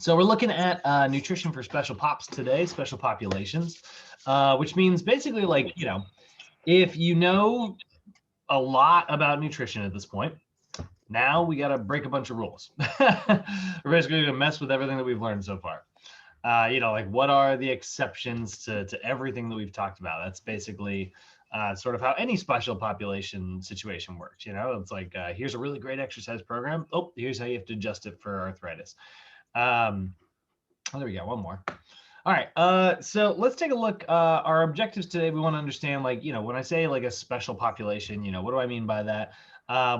So we're looking at nutrition for special pops today, special populations, which means basically like, if you know a lot about nutrition at this point, now we got to break a bunch of rules. We're basically going to mess with everything that we've learned so far. Like what are the exceptions to everything that we've talked about? That's basically sort of how any special population situation works. It's like, here's a really great exercise program. Oh, here's how you have to adjust it for arthritis. Oh, there we go. One more. All right. So let's take a look. Our objectives today, we want to understand, like, when I say like a special population, what do I mean by that?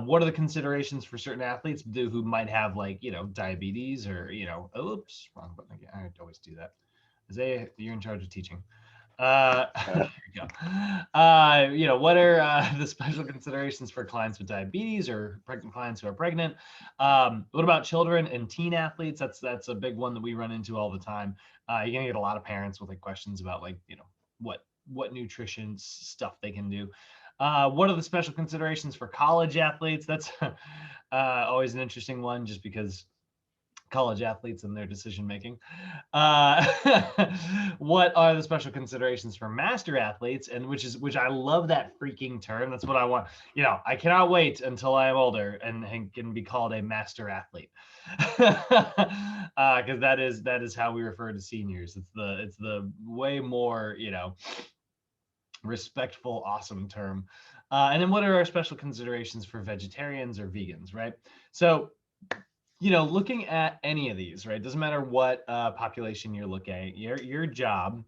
What are the considerations for certain athletes who might have like, diabetes or, oops, wrong button again. I always do that. Isaiah, you're in charge of teaching. There you go. What are the special considerations for clients with diabetes or pregnant clients who are pregnant? What about children and teen athletes? That's a big one that we run into all the time. You're gonna get a lot of parents with like questions about like, what nutrition stuff they can do. What are the special considerations for college athletes? That's always an interesting one, just because college athletes and their decision making. What are the special considerations for master athletes? And which I love that freaking term. That's what I want. I cannot wait until I am older and can be called a master athlete, because that is how we refer to seniors. It's the way more respectful, awesome term. And then what are our special considerations for vegetarians or vegans, right? So looking at any of these, right? Doesn't matter what population you're looking at. Your job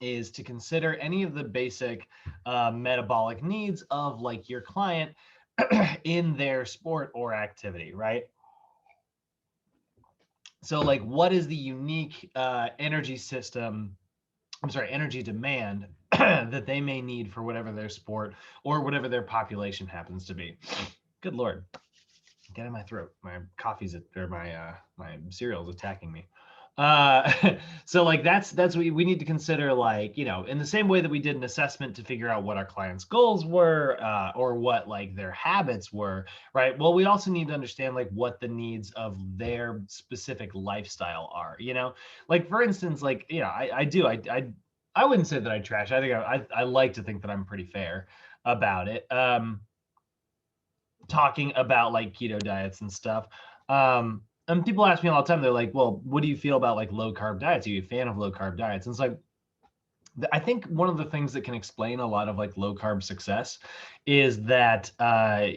is to consider any of the basic metabolic needs of like your client in their sport or activity, right? So like, what is the unique energy demand that they may need for whatever their sport or whatever their population happens to be? Good Lord. Get in my throat. My coffee's my cereal's attacking me. So like that's what we need to consider, like, in the same way that we did an assessment to figure out what our clients' goals were, or what like their habits were, right? Well, we also need to understand like what the needs of their specific lifestyle are, like for instance, like, I wouldn't say that I trash. I think I like to think that I'm pretty fair about it. Talking about like keto diets and stuff. And people ask me all the time, they're like, well, what do you feel about like low carb diets? Are you a fan of low carb diets? And it's like, I think one of the things that can explain a lot of like low carb success is that,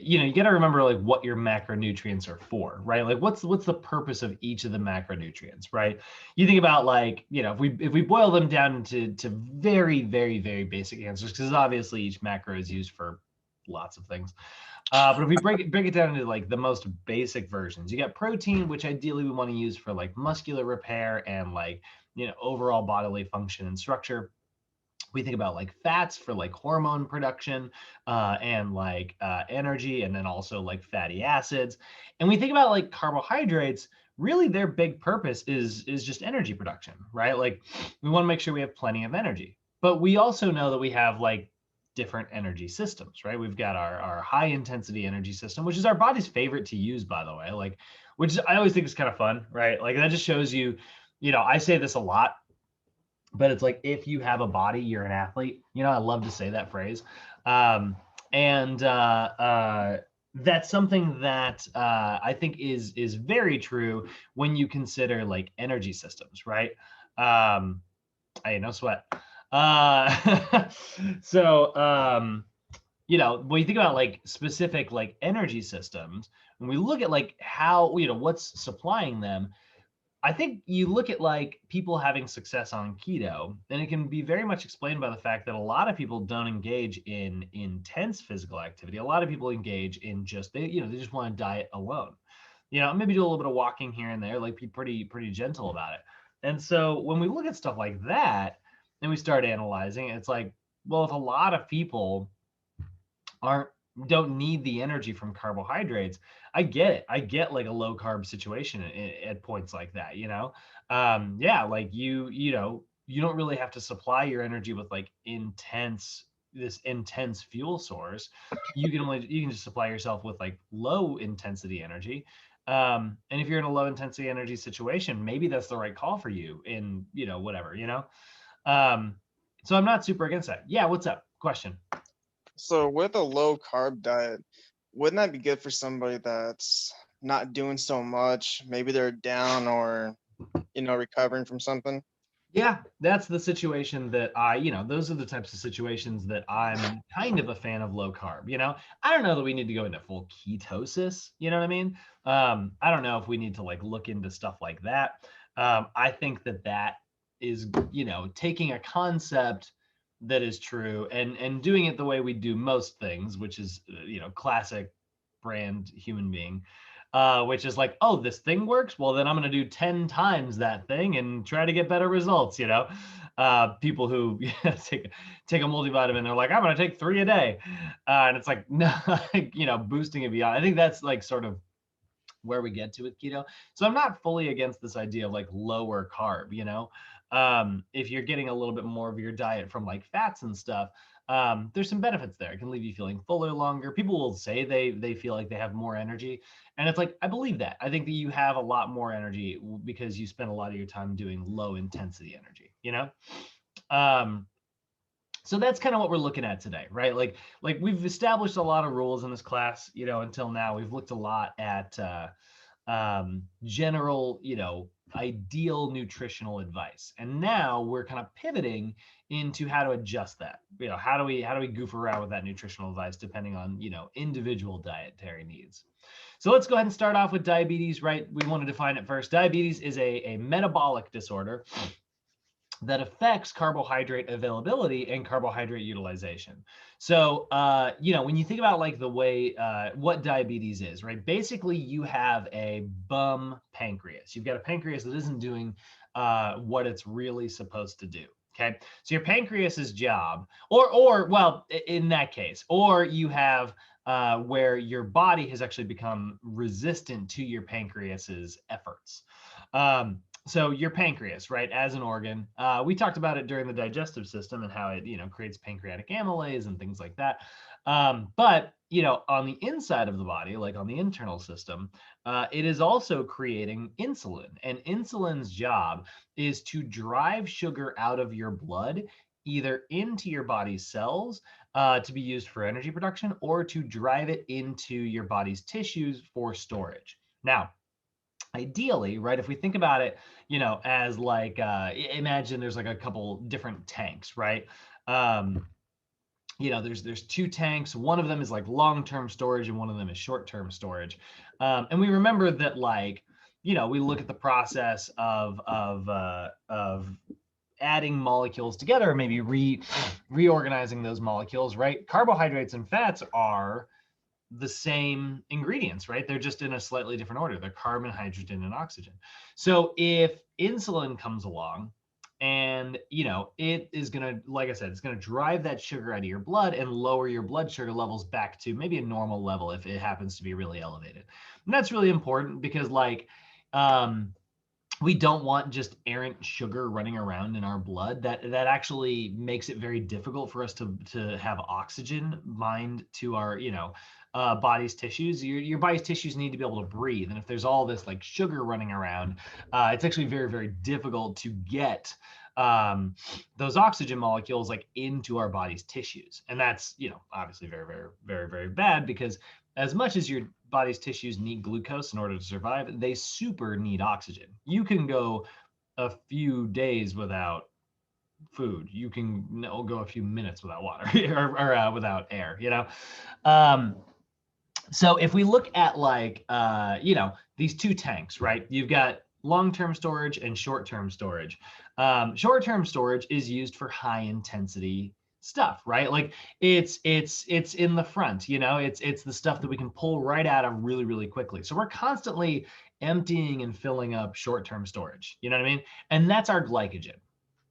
you got to remember like what your macronutrients are for, right? Like what's the purpose of each of the macronutrients, right? You think about like, if we boil them down to very, very, very basic answers, because obviously each macro is used for lots of things. But if we break it down into like the most basic versions, you got protein, which ideally we want to use for like muscular repair and like, overall bodily function and structure. We think about like fats for like hormone production and like energy, and then also like fatty acids. And we think about like carbohydrates. Really, their big purpose is just energy production, right? Like we want to make sure we have plenty of energy. But we also know that we have like different energy systems, right? We've got our high intensity energy system, which is our body's favorite to use, by the way, like, which I always think is kind of fun, right? Like that just shows you, I say this a lot, but it's like, if you have a body, you're an athlete. I love to say that phrase. And that's something that I think is very true when you consider like energy systems, right? Hey, no sweat. So, when you think about like specific like energy systems, when we look at like how, what's supplying them, I think you look at like people having success on keto, and it can be very much explained by the fact that a lot of people don't engage in intense physical activity. A lot of people engage in just, they just want to diet alone. Maybe do a little bit of walking here and there, like be pretty gentle about it. And so when we look at stuff like that and we start analyzing, it's like, well, if a lot of people don't need the energy from carbohydrates, I get it. I get like a low carb situation at points like that, yeah, like you don't really have to supply your energy with like this intense fuel source. You can just supply yourself with like low intensity energy, And if you're in a low intensity energy situation, maybe that's the right call for you in, whatever, so I'm not super against that. Yeah. What's up? Question. So with a low carb diet, wouldn't that be good for somebody that's not doing so much? Maybe they're down or, recovering from something. Yeah, that's the situation that those are the types of situations that I'm kind of a fan of low carb. I don't know that we need to go into full ketosis. You know what I mean? I don't know if we need to like look into stuff like that. I think that is, taking a concept that is true and doing it the way we do most things, which is, classic brand human being, which is like, oh, this thing works. Well, then I'm going to do 10 times that thing and try to get better results. People who take a multivitamin, they're like, I'm going to take 3 a day. And it's like, no, boosting it beyond. I think that's like sort of where we get to with keto. So I'm not fully against this idea of like lower carb, if you're getting a little bit more of your diet from like fats and stuff, there's some benefits there. It can leave you feeling fuller longer. People will say they feel like they have more energy, and it's like I believe that. I think that you have a lot more energy because you spend a lot of your time doing low intensity energy. Um, so that's kind of what we're looking at today, right? Like we've established a lot of rules in this class, until now. We've looked a lot at general, ideal nutritional advice, and now we're kind of pivoting into how to adjust that. How do we goof around with that nutritional advice depending on individual dietary needs. So let's go ahead and start off with diabetes, right? We want to define it first. Diabetes is a metabolic disorder that affects carbohydrate availability and carbohydrate utilization. So, when you think about like the way what diabetes is, right? Basically, you have a bum pancreas. You've got a pancreas that isn't doing what it's really supposed to do. Okay, so your pancreas's job, or well, in that case, or you have where your body has actually become resistant to your pancreas's efforts. So your pancreas, right, as an organ, we talked about it during the digestive system and how it, creates pancreatic amylase and things like that. But, on the inside of the body, like on the internal system, it is also creating insulin. And insulin's job is to drive sugar out of your blood, either into your body's cells to be used for energy production or to drive it into your body's tissues for storage. Now, ideally, right, if we think about it, as like imagine there's like a couple different tanks, right? There's 2 tanks. One of them is like long-term storage and one of them is short-term storage. And we remember that, like, we look at the process of adding molecules together, maybe reorganizing those molecules, right? Carbohydrates and fats are the same ingredients, right? They're just in a slightly different order. They're carbon, hydrogen, and oxygen. So if insulin comes along and, it is going to, like I said, it's going to drive that sugar out of your blood and lower your blood sugar levels back to maybe a normal level if it happens to be really elevated. And that's really important because, like, we don't want just errant sugar running around in our blood. That actually makes it very difficult for us to have oxygen mined to our body's tissues. Your body's tissues need to be able to breathe, and if there's all this like sugar running around, it's actually very, very difficult to get those oxygen molecules like into our body's tissues. And that's obviously very, very, very, very bad, because as much as your body's tissues need glucose in order to survive, they super need oxygen. You can go a few days without food. You can go a few minutes without water or without air, Um, so if we look at like, these 2 tanks, right? You've got long-term storage and short-term storage. Short-term storage is used for high intensity stuff, right? Like it's in the front, it's the stuff that we can pull right out of really, really quickly. So we're constantly emptying and filling up short-term storage, you know what I mean? And that's our glycogen.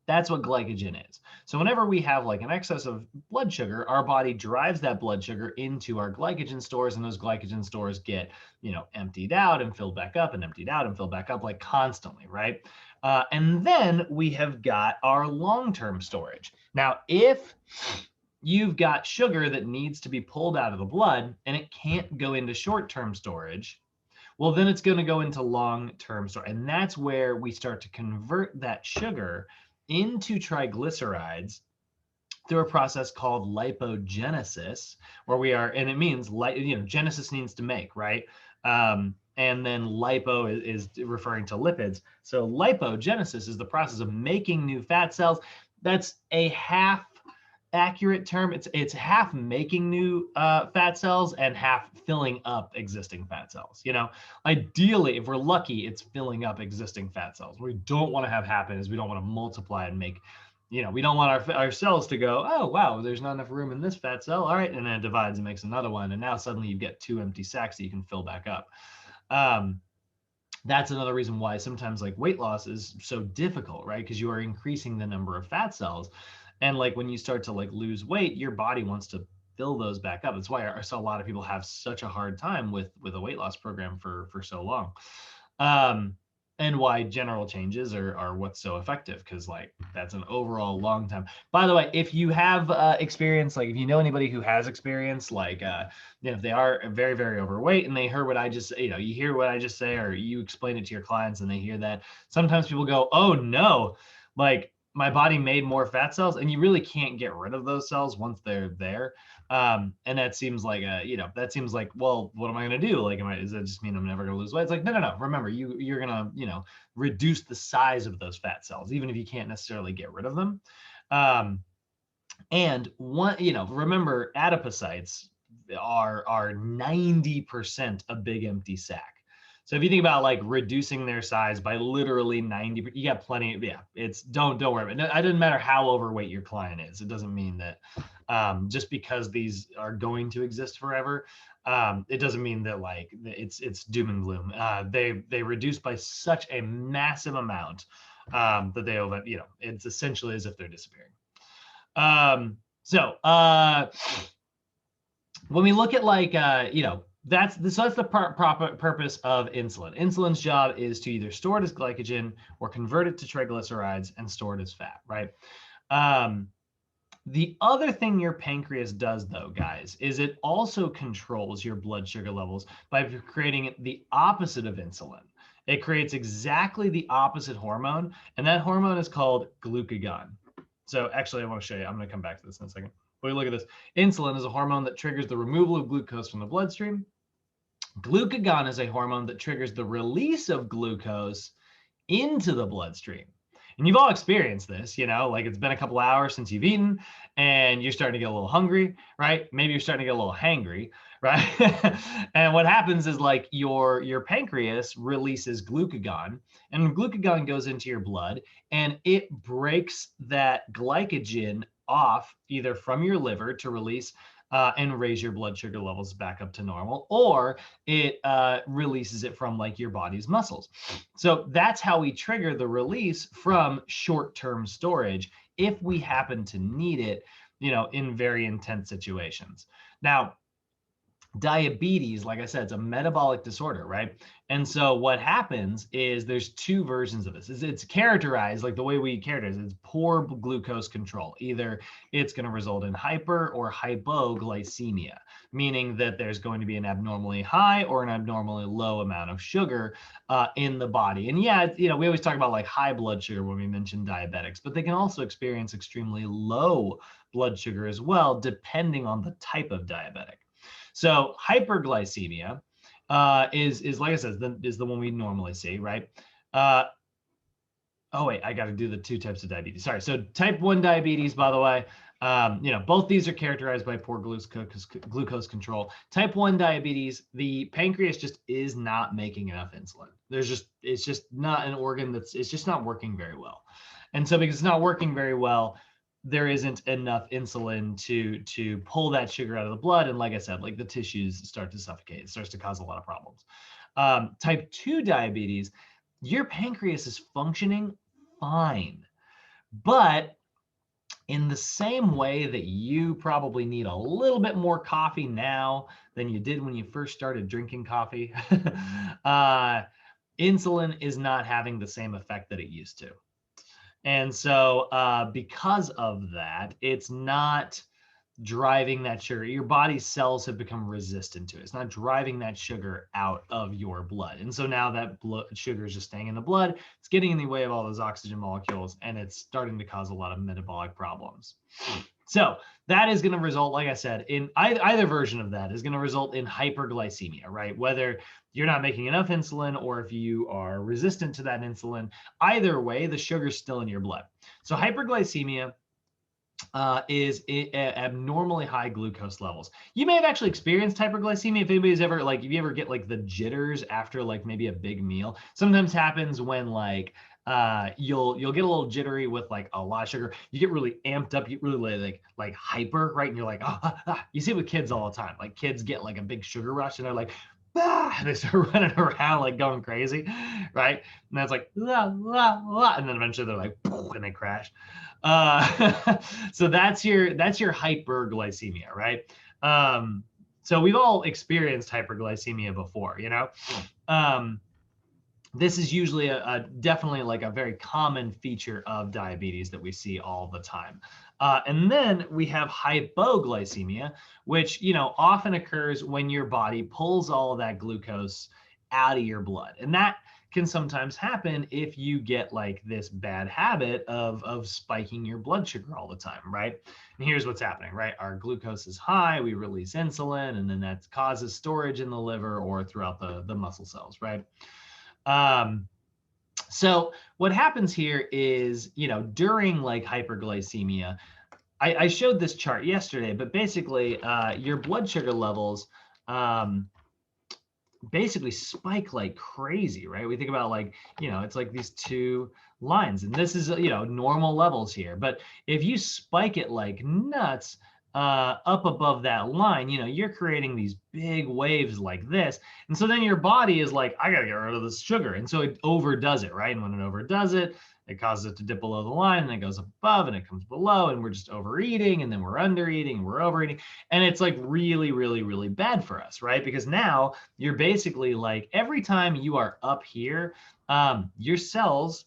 That's what glycogen is. So whenever we have like an excess of blood sugar, our body drives that blood sugar into our glycogen stores, and those glycogen stores get, emptied out and filled back up and emptied out and filled back up, like constantly, right? And then we have got our long-term storage. Now, if you've got sugar that needs to be pulled out of the blood and it can't go into short-term storage, Well, then it's going to go into long-term storage. And that's where we start to convert that sugar into triglycerides through a process called lipogenesis, where we are, and it means, Genesis means to make, right? And then lipo is referring to lipids. So lipogenesis is the process of making new fat cells. That's a half accurate term. It's half making new fat cells and half filling up existing fat cells. Ideally, if we're lucky, it's filling up existing fat cells. What we don't want to have happen is we don't want to multiply and make, we don't want our cells to go, oh, wow, there's not enough room in this fat cell. All right. And then it divides and makes another one. And now suddenly you get 2 empty sacs that you can fill back up. That's another reason why sometimes like weight loss is so difficult, right? Because you are increasing the number of fat cells. And like when you start to like lose weight, your body wants to fill those back up. That's why I saw a lot of people have such a hard time with a weight loss program for so long. And why general changes are what's so effective, because like that's an overall long time. By the way, if you have experience, like if you know anybody who has experience, like if they are very, very overweight and they heard what I just, you hear what I just say, or you explain it to your clients and they hear that, sometimes people go, oh no, like my body made more fat cells, and you really can't get rid of those cells once they're there. And that seems like well, what am I going to do? Like, does that just mean I'm never going to lose weight? It's like, no. Remember, you're going to, reduce the size of those fat cells, even if you can't necessarily get rid of them. And remember, adipocytes are 90% a big empty sac. So if you think about like reducing their size by literally 90%, you got plenty. Yeah, don't worry about it. It doesn't matter how overweight your client is. It doesn't mean that just because these are going to exist forever, it doesn't mean that like it's doom and gloom. They reduce by such a massive amount that it's essentially as if they're disappearing. So when we look at like that's the proper purpose of insulin. Insulin's job is to either store it as glycogen or convert it to triglycerides and store it as fat, right? The other thing your pancreas does, though, guys, is it also controls your blood sugar levels by creating the opposite of insulin. It creates exactly the opposite hormone, and that hormone is called glucagon. So actually, I want to show you. I'm going to come back to this in a second. But look at this. Insulin is a hormone that triggers the removal of glucose from the bloodstream. Glucagon is a hormone that triggers the release of glucose into the bloodstream. And you've all experienced this, like it's been a couple hours since you've eaten and you're starting to get a little hungry, right? Maybe you're starting to get a little hangry, right? And what happens is like your pancreas releases glucagon, and glucagon goes into your blood and it breaks that glycogen off either from your liver to release and raise your blood sugar levels back up to normal, or it releases it from like your body's muscles. So that's how we trigger the release from short-term storage if we happen to need it, in very intense situations. Now, diabetes, like I said, it's a metabolic disorder, right? And so what happens is there's two versions of this. It's characterized, like the way we characterize it, it's poor glucose control. Either it's going to result in hyper or hypoglycemia, meaning that there's going to be an abnormally high or an abnormally low amount of sugar in the body. And yeah, we always talk about like high blood sugar when we mention diabetics, but they can also experience extremely low blood sugar as well, depending on the type of diabetic. So hyperglycemia is like I said, is the one we normally see, right? Oh wait, I got to do the two types of diabetes. Sorry. So type 1 diabetes, by the way, both these are characterized by poor glucose control. Type 1 diabetes, the pancreas just is not making enough insulin. It's just not an organ it's just not working very well. And so because it's not working very well, there isn't enough insulin to pull that sugar out of the blood. And like I said, like the tissues start to suffocate. It starts to cause a lot of problems. Type 2 diabetes, your pancreas is functioning fine. But in the same way that you probably need a little bit more coffee now than you did when you first started drinking coffee, insulin is not having the same effect that it used to. And so because of that, it's not, driving that sugar. Your body's cells have become resistant to it. It's not driving that sugar out of your blood. And so now that sugar is just staying in the blood. It's getting in the way of all those oxygen molecules, and it's starting to cause a lot of metabolic problems. So that is going to result, like I said, in either version of that is going to result in hyperglycemia, right? Whether you're not making enough insulin or if you are resistant to that insulin, either way, the sugar's still in your blood. So hyperglycemia is abnormally high glucose levels. You may have actually experienced hyperglycemia if anybody's ever like, if you ever get like the jitters after like maybe a big meal. Sometimes happens when like you'll get a little jittery with like a lot of sugar. You get really amped up, you get really like hyper, right? And you're like, You see it with kids all the time. Like kids get like a big sugar rush and they're like, and they start running around like going crazy, right? And that's like, and then eventually they're like, and they crash. So that's your hyperglycemia, right? So we've all experienced hyperglycemia before, you know. This is usually definitely like a very common feature of diabetes that we see all the time. And then we have hypoglycemia, which, you know, often occurs when your body pulls all of that glucose out of your blood. And that can sometimes happen if you get like this bad habit of spiking your blood sugar all the time, right? And here's what's happening, right? Our glucose is high, we release insulin, and then that causes storage in the liver or throughout the muscle cells, right? So what happens here is, you know, during like hyperglycemia, I showed this chart yesterday, but basically your blood sugar levels basically spike like crazy, right? We think about like, you know, it's like these two lines, and this is, you know, normal levels here. But if you spike it like nuts, up above that line, you know, you're creating these big waves like this. And so then your body is like, I got to get rid of this sugar. And so it overdoes it, right? And when it overdoes it, it causes it to dip below the line, and then it goes above and it comes below, and we're just overeating, and then we're undereating, and we're overeating. And it's like really, really, really bad for us, right? Because now you're basically like, every time you are up here, your cells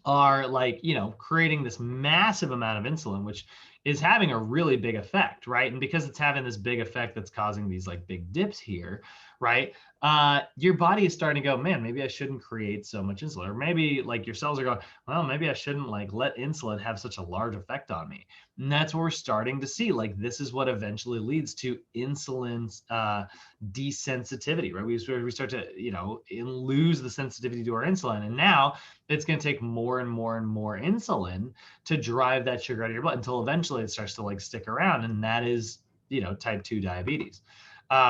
are like, you know, creating this massive amount of insulin, which is having a really big effect, right? And because it's having this big effect that's causing these like big dips here, right? Your body is starting to go, man, maybe I shouldn't create so much insulin. Or maybe like your cells are going, well, maybe I shouldn't like let insulin have such a large effect on me. And that's what we're starting to see. Like this is what eventually leads to insulin desensitivity, right? We start to, you know, lose the sensitivity to our insulin. And now it's going to take more and more and more insulin to drive that sugar out of your blood until eventually it starts to like stick around. And that is, you know, type 2 diabetes.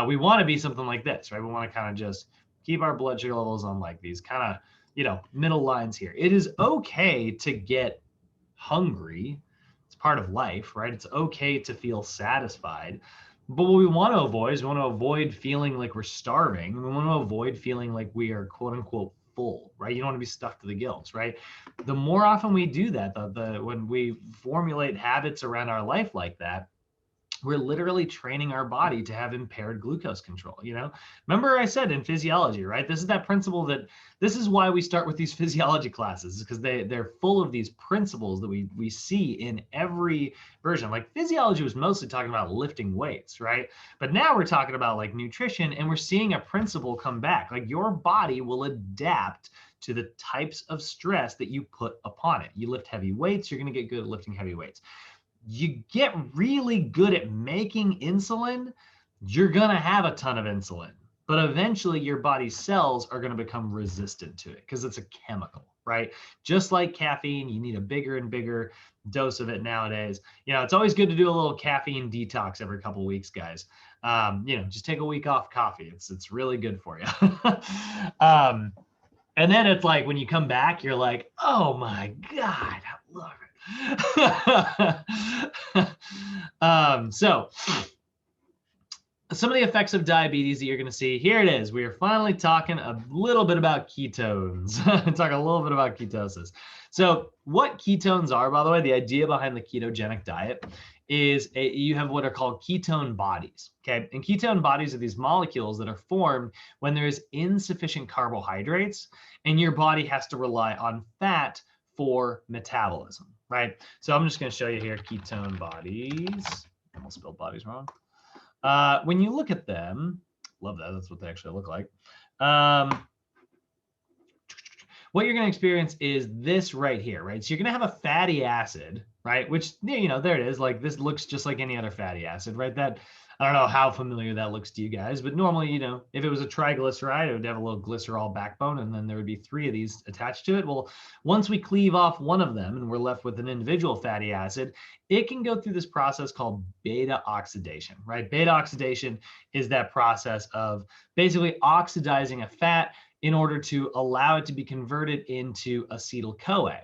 We want to be something like this, right? We want to kind of just keep our blood sugar levels on like these kind of, you know, middle lines here. It is okay to get hungry. It's part of life, right? It's okay to feel satisfied. But what we want to avoid is we want to avoid feeling like we're starving. We want to avoid feeling like we are quote unquote full, right? You don't want to be stuck to the gills, right? The more often we do that, when we formulate habits around our life like that, we're literally training our body to have impaired glucose control. You know, remember I said in physiology, right? This is that principle that this is why we start with these physiology classes, because they're full of these principles that we see in every version. Like physiology was mostly talking about lifting weights, right? But now we're talking about like nutrition, and we're seeing a principle come back. Like your body will adapt to the types of stress that you put upon it. You lift heavy weights, you're going to get good at lifting heavy weights. You get really good at making insulin, you're going to have a ton of insulin. But eventually your body's cells are going to become resistant to it because it's a chemical, right? Just like caffeine, you need a bigger and bigger dose of it nowadays. You know, it's always good to do a little caffeine detox every couple of weeks, guys. You know, just take a week off coffee. It's really good for you. And then it's like when you come back, you're like, oh my God, I love it. So some of the effects of diabetes that you're going to see, here it is. We are finally talking a little bit about ketones. Talk a little bit about ketosis. So what ketones are, by the way, the idea behind the ketogenic diet is you have what are called ketone bodies. Okay. And ketone bodies are these molecules that are formed when there is insufficient carbohydrates and your body has to rely on fat for metabolism, right? So I'm just going to show you here ketone bodies. Almost spelled bodies wrong. When you look at them, love that. That's what they actually look like. What you're going to experience is this right here, right? So you're going to have a fatty acid, right? Which, you know, there it is. Like this looks just like any other fatty acid, right? That, I don't know how familiar that looks to you guys, but normally, you know, if it was a triglyceride, it would have a little glycerol backbone, and then there would be 3 of these attached to it. Well, once we cleave off one of them and we're left with an individual fatty acid, it can go through this process called beta oxidation, right? Beta oxidation is that process of basically oxidizing a fat in order to allow it to be converted into acetyl-CoA.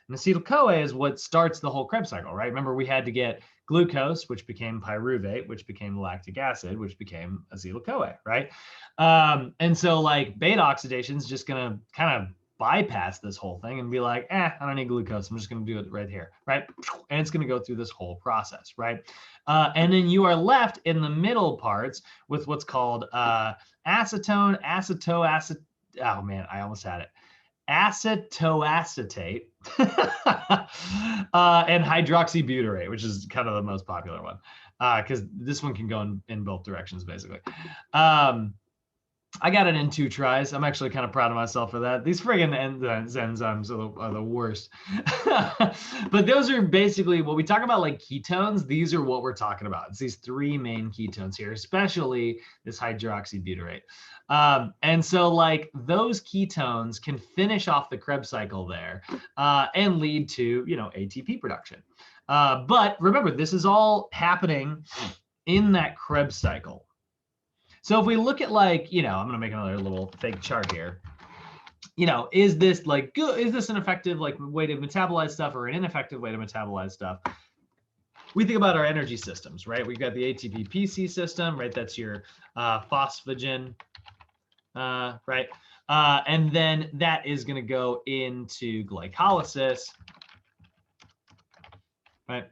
And acetyl-CoA is what starts the whole Krebs cycle, right? Remember, we had to get glucose, which became pyruvate, which became lactic acid, which became acetyl-CoA, right? And so like beta oxidation is just going to kind of bypass this whole thing and be like, I don't need glucose. I'm just going to do it right here, right? And it's going to go through this whole process, right? And then you are left in the middle parts with what's called acetone, oh man, I almost had it. Acetoacetate and hydroxybutyrate, which is kind of the most popular one, because this one can go in both directions, basically. I got it in 2 tries. I'm actually kind of proud of myself for that. These friggin' enzymes are the worst. But those are basically, when we talk about like ketones, these are what we're talking about. It's these 3 main ketones here, especially this hydroxybutyrate. And so like those ketones can finish off the Krebs cycle there and lead to, you know, ATP production. But remember, this is all happening in that Krebs cycle. So if we look at like, you know, I'm going to make another little fake chart here. You know, is this like good? Is this an effective like way to metabolize stuff or an ineffective way to metabolize stuff? We think about our energy systems, right? We've got the ATP-PC system, right? That's your phosphagen, right? And then that is going to go into glycolysis, right?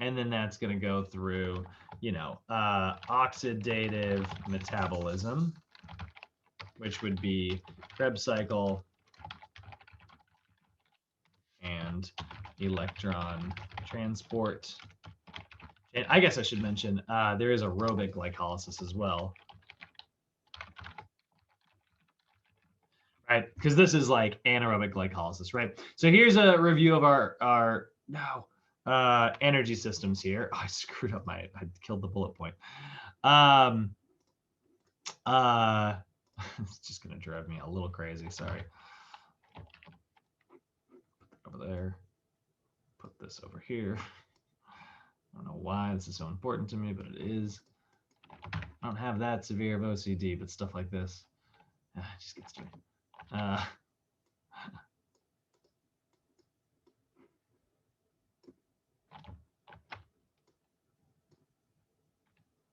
And then that's going to go through, you know, oxidative metabolism, which would be Krebs cycle and electron transport. And I guess I should mention there is aerobic glycolysis as well, right? Because this is like anaerobic glycolysis, right? So here's a review of our energy systems here. Oh, I screwed up I killed the bullet point. It's just gonna drive me a little crazy, sorry. Put that over there, put this over here. I don't know why this is so important to me, but it is. I don't have that severe of OCD, but stuff like this, it just gets to me.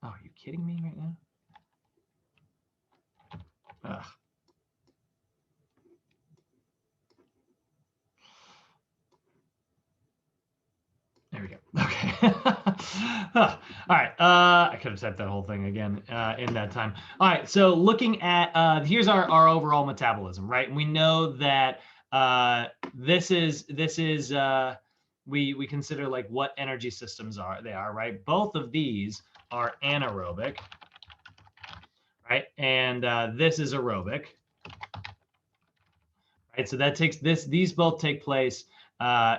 Oh, are you kidding me right now? Ugh. There we go. Okay. All right. I could have typed that whole thing again in that time. All right. So looking at here's our overall metabolism, right? And we know that this is we consider like what energy systems they are, right? Both of these are anaerobic, right? And this is aerobic, right? So that takes these both take place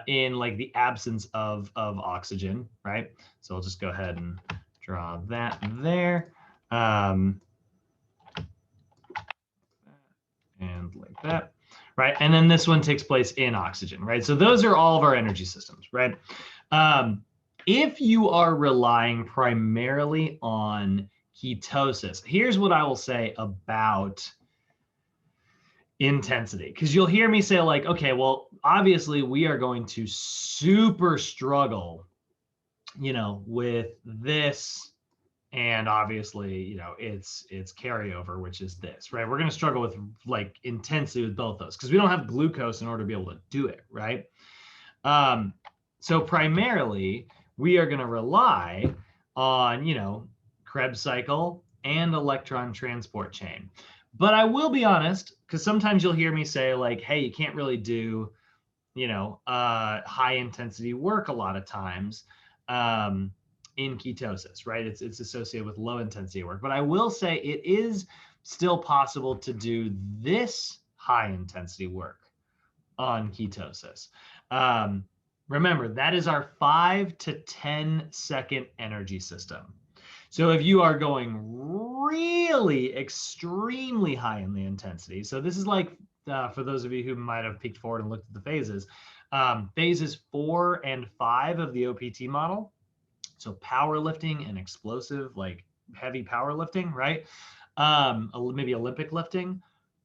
in like the absence of oxygen, right? So I'll just go ahead and draw that there. And like that, right? And then this one takes place in oxygen, right? So those are all of our energy systems, right? If you are relying primarily on ketosis, here's what I will say about intensity, because you'll hear me say like, okay, well, obviously we are going to super struggle, you know, with this, and obviously, you know, it's carryover, which is this, right? We're going to struggle with like intensity with both those because we don't have glucose in order to be able to do it, right? So primarily we are going to rely on, you know, Krebs cycle and electron transport chain. But I will be honest, because sometimes you'll hear me say like, hey, you can't really do, you know, high intensity work a lot of times in ketosis, right? It's associated with low intensity work. But I will say it is still possible to do this high intensity work on ketosis. Um, Remember, that is our 5 to 10-second energy system. So if you are going really extremely high in the intensity, so this is like, for those of you who might have peeked forward and looked at the phases, phases 4 and 5 of the OPT model. So powerlifting and explosive, like heavy powerlifting, right? Maybe Olympic lifting.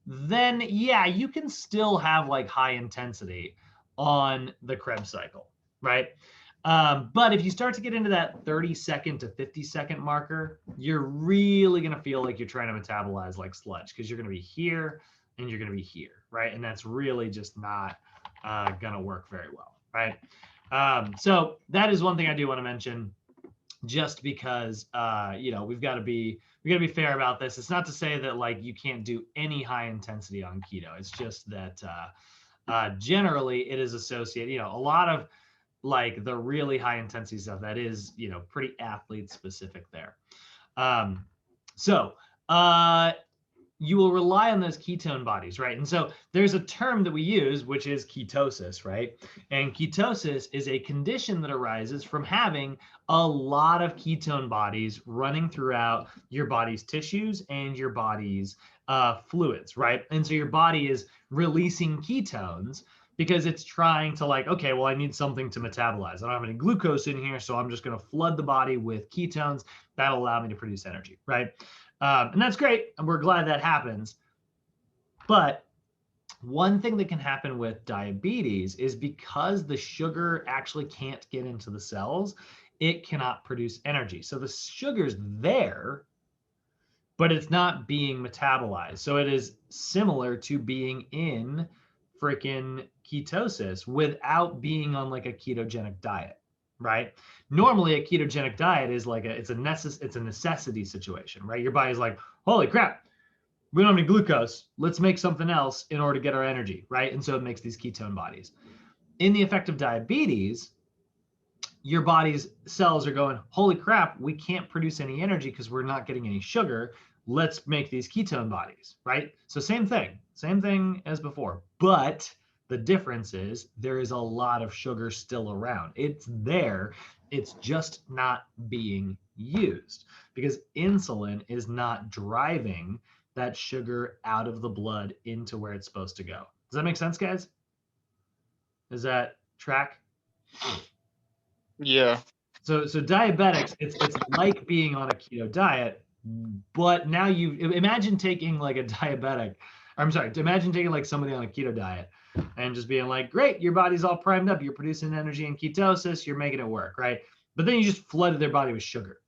Then yeah, you can still have like high intensity on the Krebs cycle, right? But if you start to get into that 30-second to 50-second marker, you're really going to feel like you're trying to metabolize like sludge, because you're going to be here and you're going to be here, right? And that's really just not going to work very well, right? So that is one thing I do want to mention, just because we've got to be fair about this. It's not to say that like you can't do any high intensity on keto. It's just that generally it is associated, a lot of like the really high intensity stuff that is, pretty athlete specific there. So you will rely on those ketone bodies, right? And so there's a term that we use, which is ketosis, right? And ketosis is a condition that arises from having a lot of ketone bodies running throughout your body's tissues and your body's fluids, right? And so your body is releasing ketones because it's trying to like, okay, well, I need something to metabolize. I don't have any glucose in here, so I'm just going to flood the body with ketones. That'll allow me to produce energy, right? And that's great, and we're glad that happens. But one thing that can happen with diabetes is because the sugar actually can't get into the cells, it cannot produce energy. So the sugar's there, but it's not being metabolized. So it is similar to being in freaking ketosis without being on like a ketogenic diet, right? Normally a ketogenic diet is like it's a necessity situation, right? Your body's like, holy crap, we don't have any glucose. Let's make something else in order to get our energy, right? And so it makes these ketone bodies. In the effect of diabetes, your body's cells are going, holy crap, we can't produce any energy because we're not getting any sugar. Let's make these ketone bodies, right? So same thing as before, but the difference is there is a lot of sugar still around. It's there, it's just not being used because insulin is not driving that sugar out of the blood into where it's supposed to go. Does that make sense, guys? Does that track? Yeah. So diabetics, it's like being on a keto diet, but now you imagine taking like a diabetic, imagine taking like somebody on a keto diet and just being like, great, your body's all primed up, you're producing energy in ketosis, you're making it work, right? But then you just flooded their body with sugar,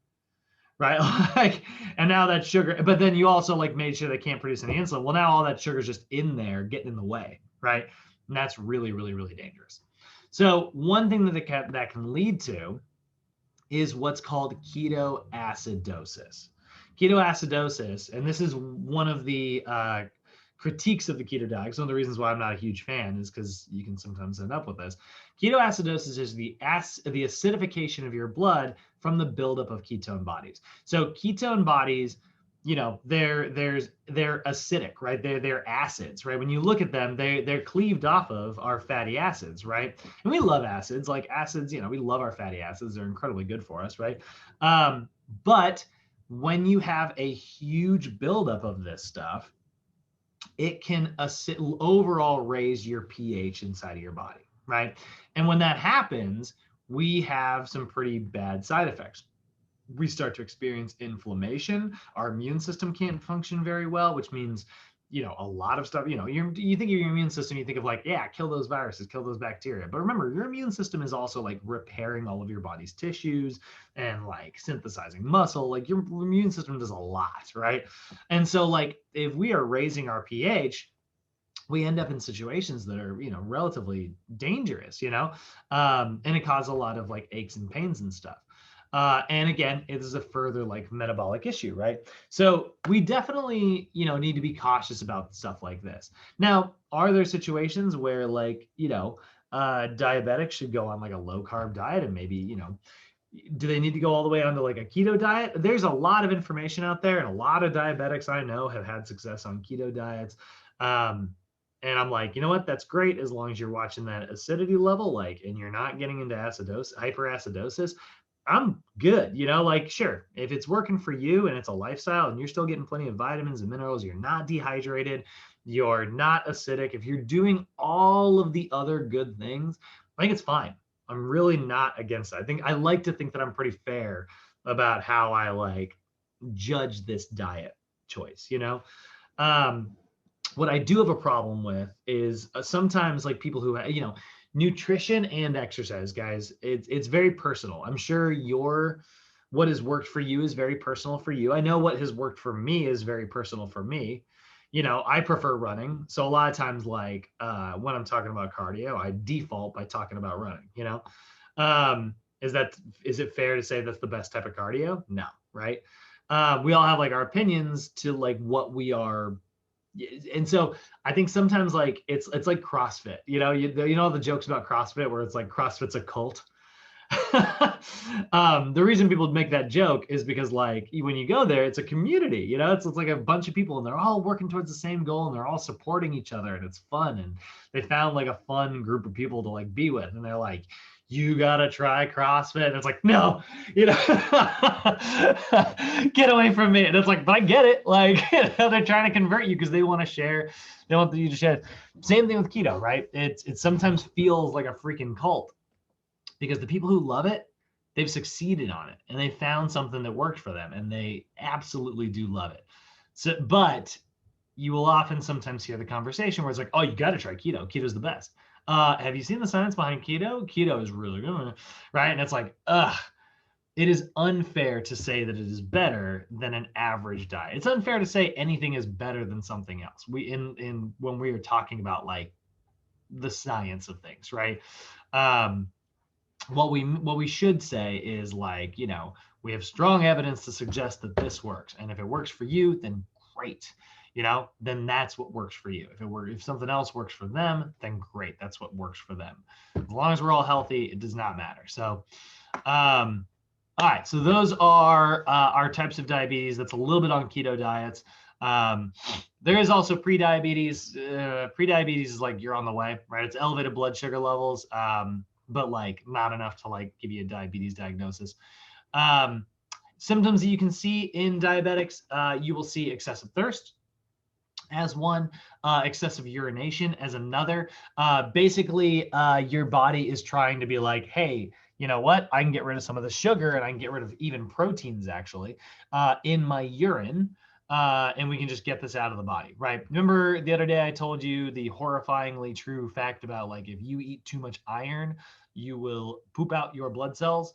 right? Like, and now that sugar, but then you also like made sure they can't produce any insulin. Well, now all that sugar is just in there getting in the way, right? And that's really, really, really dangerous. So one thing that can lead to is what's called ketoacidosis. Ketoacidosis, and this is one of the critiques of the keto diet. One of the reasons why I'm not a huge fan is because you can sometimes end up with this. Ketoacidosis is the acidification of your blood from the buildup of ketone bodies. So ketone bodies, they're acidic, right? They're acids, right? When you look at them, they're cleaved off of our fatty acids, right? And we love acids, like acids, we love our fatty acids. They're incredibly good for us, right? But when you have a huge buildup of this stuff, it can overall raise your pH inside of your body, right? And when that happens, we have some pretty bad side effects. We start to experience inflammation. Our immune system can't function very well, which means, a lot of stuff, you think of your immune system, you think of like, yeah, kill those viruses, kill those bacteria. But remember, your immune system is also like repairing all of your body's tissues and like synthesizing muscle. Like your immune system does a lot, right? And so like, if we are raising our pH, we end up in situations that are, relatively dangerous, and it causes a lot of like aches and pains and stuff. And again, it is a further like metabolic issue, right? So we definitely, need to be cautious about stuff like this. Now, are there situations where like, diabetics should go on like a low carb diet and maybe, do they need to go all the way onto like a keto diet? There's a lot of information out there, and a lot of diabetics I know have had success on keto diets. And I'm like, you know what? That's great as long as you're watching that acidity level, like, and you're not getting into acidosis, hyperacidosis. I'm good, like, sure, if it's working for you and it's a lifestyle and you're still getting plenty of vitamins and minerals, you're not dehydrated, you're not acidic, if you're doing all of the other good things, I think it's fine. I'm really not against it. I like to think that I'm pretty fair about how I like judge this diet choice, what I do have a problem with is sometimes like people who, nutrition and exercise, guys, it's very personal. I'm sure what has worked for you is very personal for you. I know what has worked for me is very personal for me. I prefer running. So a lot of times, like when I'm talking about cardio, I default by talking about running, is it fair to say that's the best type of cardio? No. Right. We all have like our opinions to like what we are. And so I think sometimes like it's like CrossFit, you know the jokes about CrossFit where it's like CrossFit's a cult. The reason people make that joke is because like when you go there, it's a community, it's like a bunch of people and they're all working towards the same goal and they're all supporting each other and it's fun. And they found like a fun group of people to like be with. And they're like, you gotta try CrossFit. And it's like, no, get away from me. And it's like, but I get it. Like, they're trying to convert you because they want to share. They want you to share. Same thing with keto, right? It sometimes feels like a freaking cult because the people who love it, they've succeeded on it and they found something that worked for them and they absolutely do love it. So, but you will often sometimes hear the conversation where it's like, oh, you got to try keto. Keto's the best. Have you seen the science behind keto? Keto is really good, right? And it's like, it is unfair to say that it is better than an average diet. It's unfair to say anything is better than something else. When we are talking about like the science of things, right? What we should say is like, we have strong evidence to suggest that this works, and if it works for you, then great. Then that's what works for you. If something else works for them, then great. That's what works for them. As long as we're all healthy, it does not matter. So, all right. So those are our types of diabetes. That's a little bit on keto diets. There is also pre-diabetes. Pre-diabetes is like you're on the way, right? It's elevated blood sugar levels, but like not enough to like give you a diabetes diagnosis. Symptoms that you can see in diabetics, you will see excessive thirst as one, excessive urination as another. Basically, your body is trying to be like, hey, you know what? I can get rid of some of the sugar and I can get rid of even proteins actually in my urine. And we can just get this out of the body, right? Remember the other day I told you the horrifyingly true fact about like if you eat too much iron, you will poop out your blood cells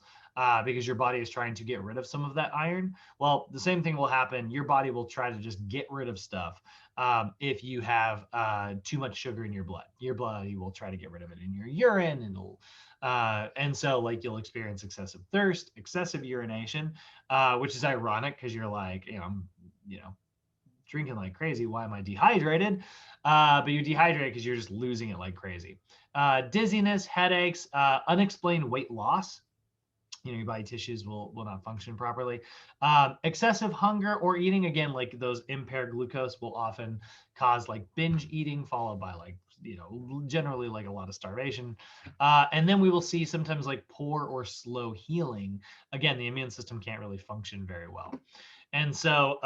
because your body is trying to get rid of some of that iron. Well, the same thing will happen. Your body will try to just get rid of stuff if you have too much sugar in your blood. Your body will try to get rid of it in your urine, and so like you'll experience excessive thirst, excessive urination, which is ironic because you're like, I'm drinking like crazy. Why am I dehydrated? But you're dehydrated because you're just losing it like crazy. Dizziness, headaches, unexplained weight loss. Your body tissues will not function properly. Excessive hunger or eating, again, like those impaired glucose will often cause like binge eating followed by like, generally like a lot of starvation. And then we will see sometimes like poor or slow healing. Again, the immune system can't really function very well. And so,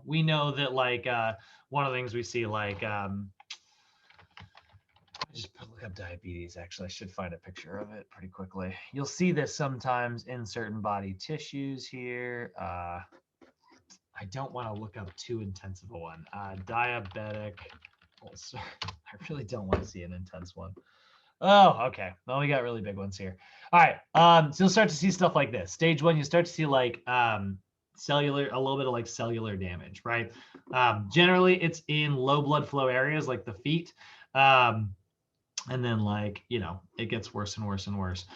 we know that like one of the things we see like, just look up diabetes. Actually, I should find a picture of it pretty quickly. You'll see this sometimes in certain body tissues here. I don't want to look up too intensive a one. Diabetic ulcer. I really don't want to see an intense one. Oh, okay. Well, we got really big ones here. All right. So you'll start to see stuff like this. Stage 1, you start to see like a little bit of like cellular damage, right? Generally, it's in low blood flow areas like the feet. And then like, it gets worse and worse and worse.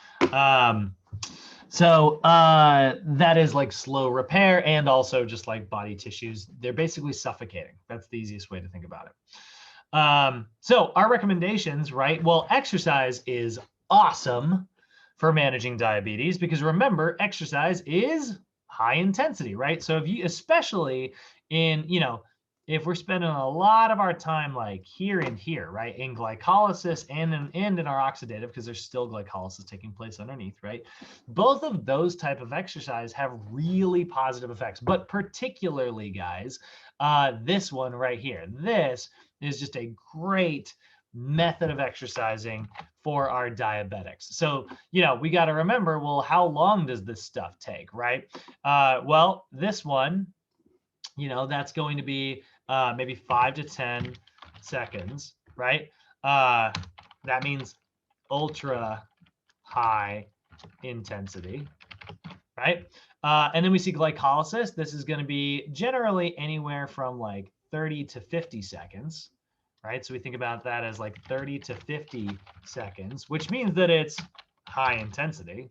So that is like slow repair and also just like body tissues. They're basically suffocating. That's the easiest way to think about it. So our recommendations, right? Well, exercise is awesome, for managing diabetes, because remember, exercise is high intensity, right? So if you, especially in, if we're spending a lot of our time like here and here, right, in glycolysis and in our oxidative, because there's still glycolysis taking place underneath, right? Both of those type of exercise have really positive effects, but particularly, guys, this one right here, this is just a great method of exercising for our diabetics. So, we got to remember, well, how long does this stuff take, right? Well, this one, that's going to be maybe 5 to 10 seconds, right? That means ultra high intensity, right? And then we see glycolysis. This is going to be generally anywhere from like 30 to 50 seconds, right? So we think about that as like 30 to 50 seconds, which means that it's high intensity,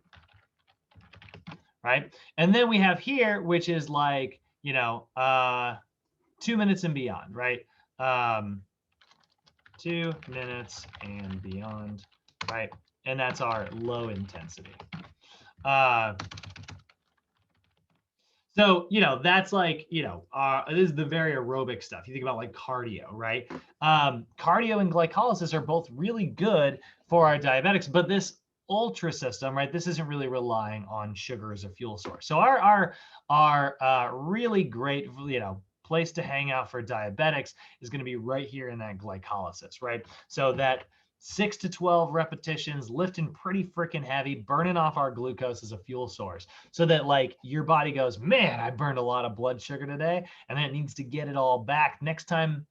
right? And then we have here, which is like, 2 minutes and beyond, right? 2 minutes and beyond, right? And that's our low intensity. So, that's like, this is the very aerobic stuff. You think about like cardio, right? Cardio and glycolysis are both really good for our diabetics, but this ultra system, right? This isn't really relying on sugar as a fuel source. So our really great, place to hang out for diabetics is going to be right here in that glycolysis, right? So that 6 to 12 repetitions, lifting pretty freaking heavy, burning off our glucose as a fuel source, so that like your body goes, man, I burned a lot of blood sugar today, and then it needs to get it all back. Next time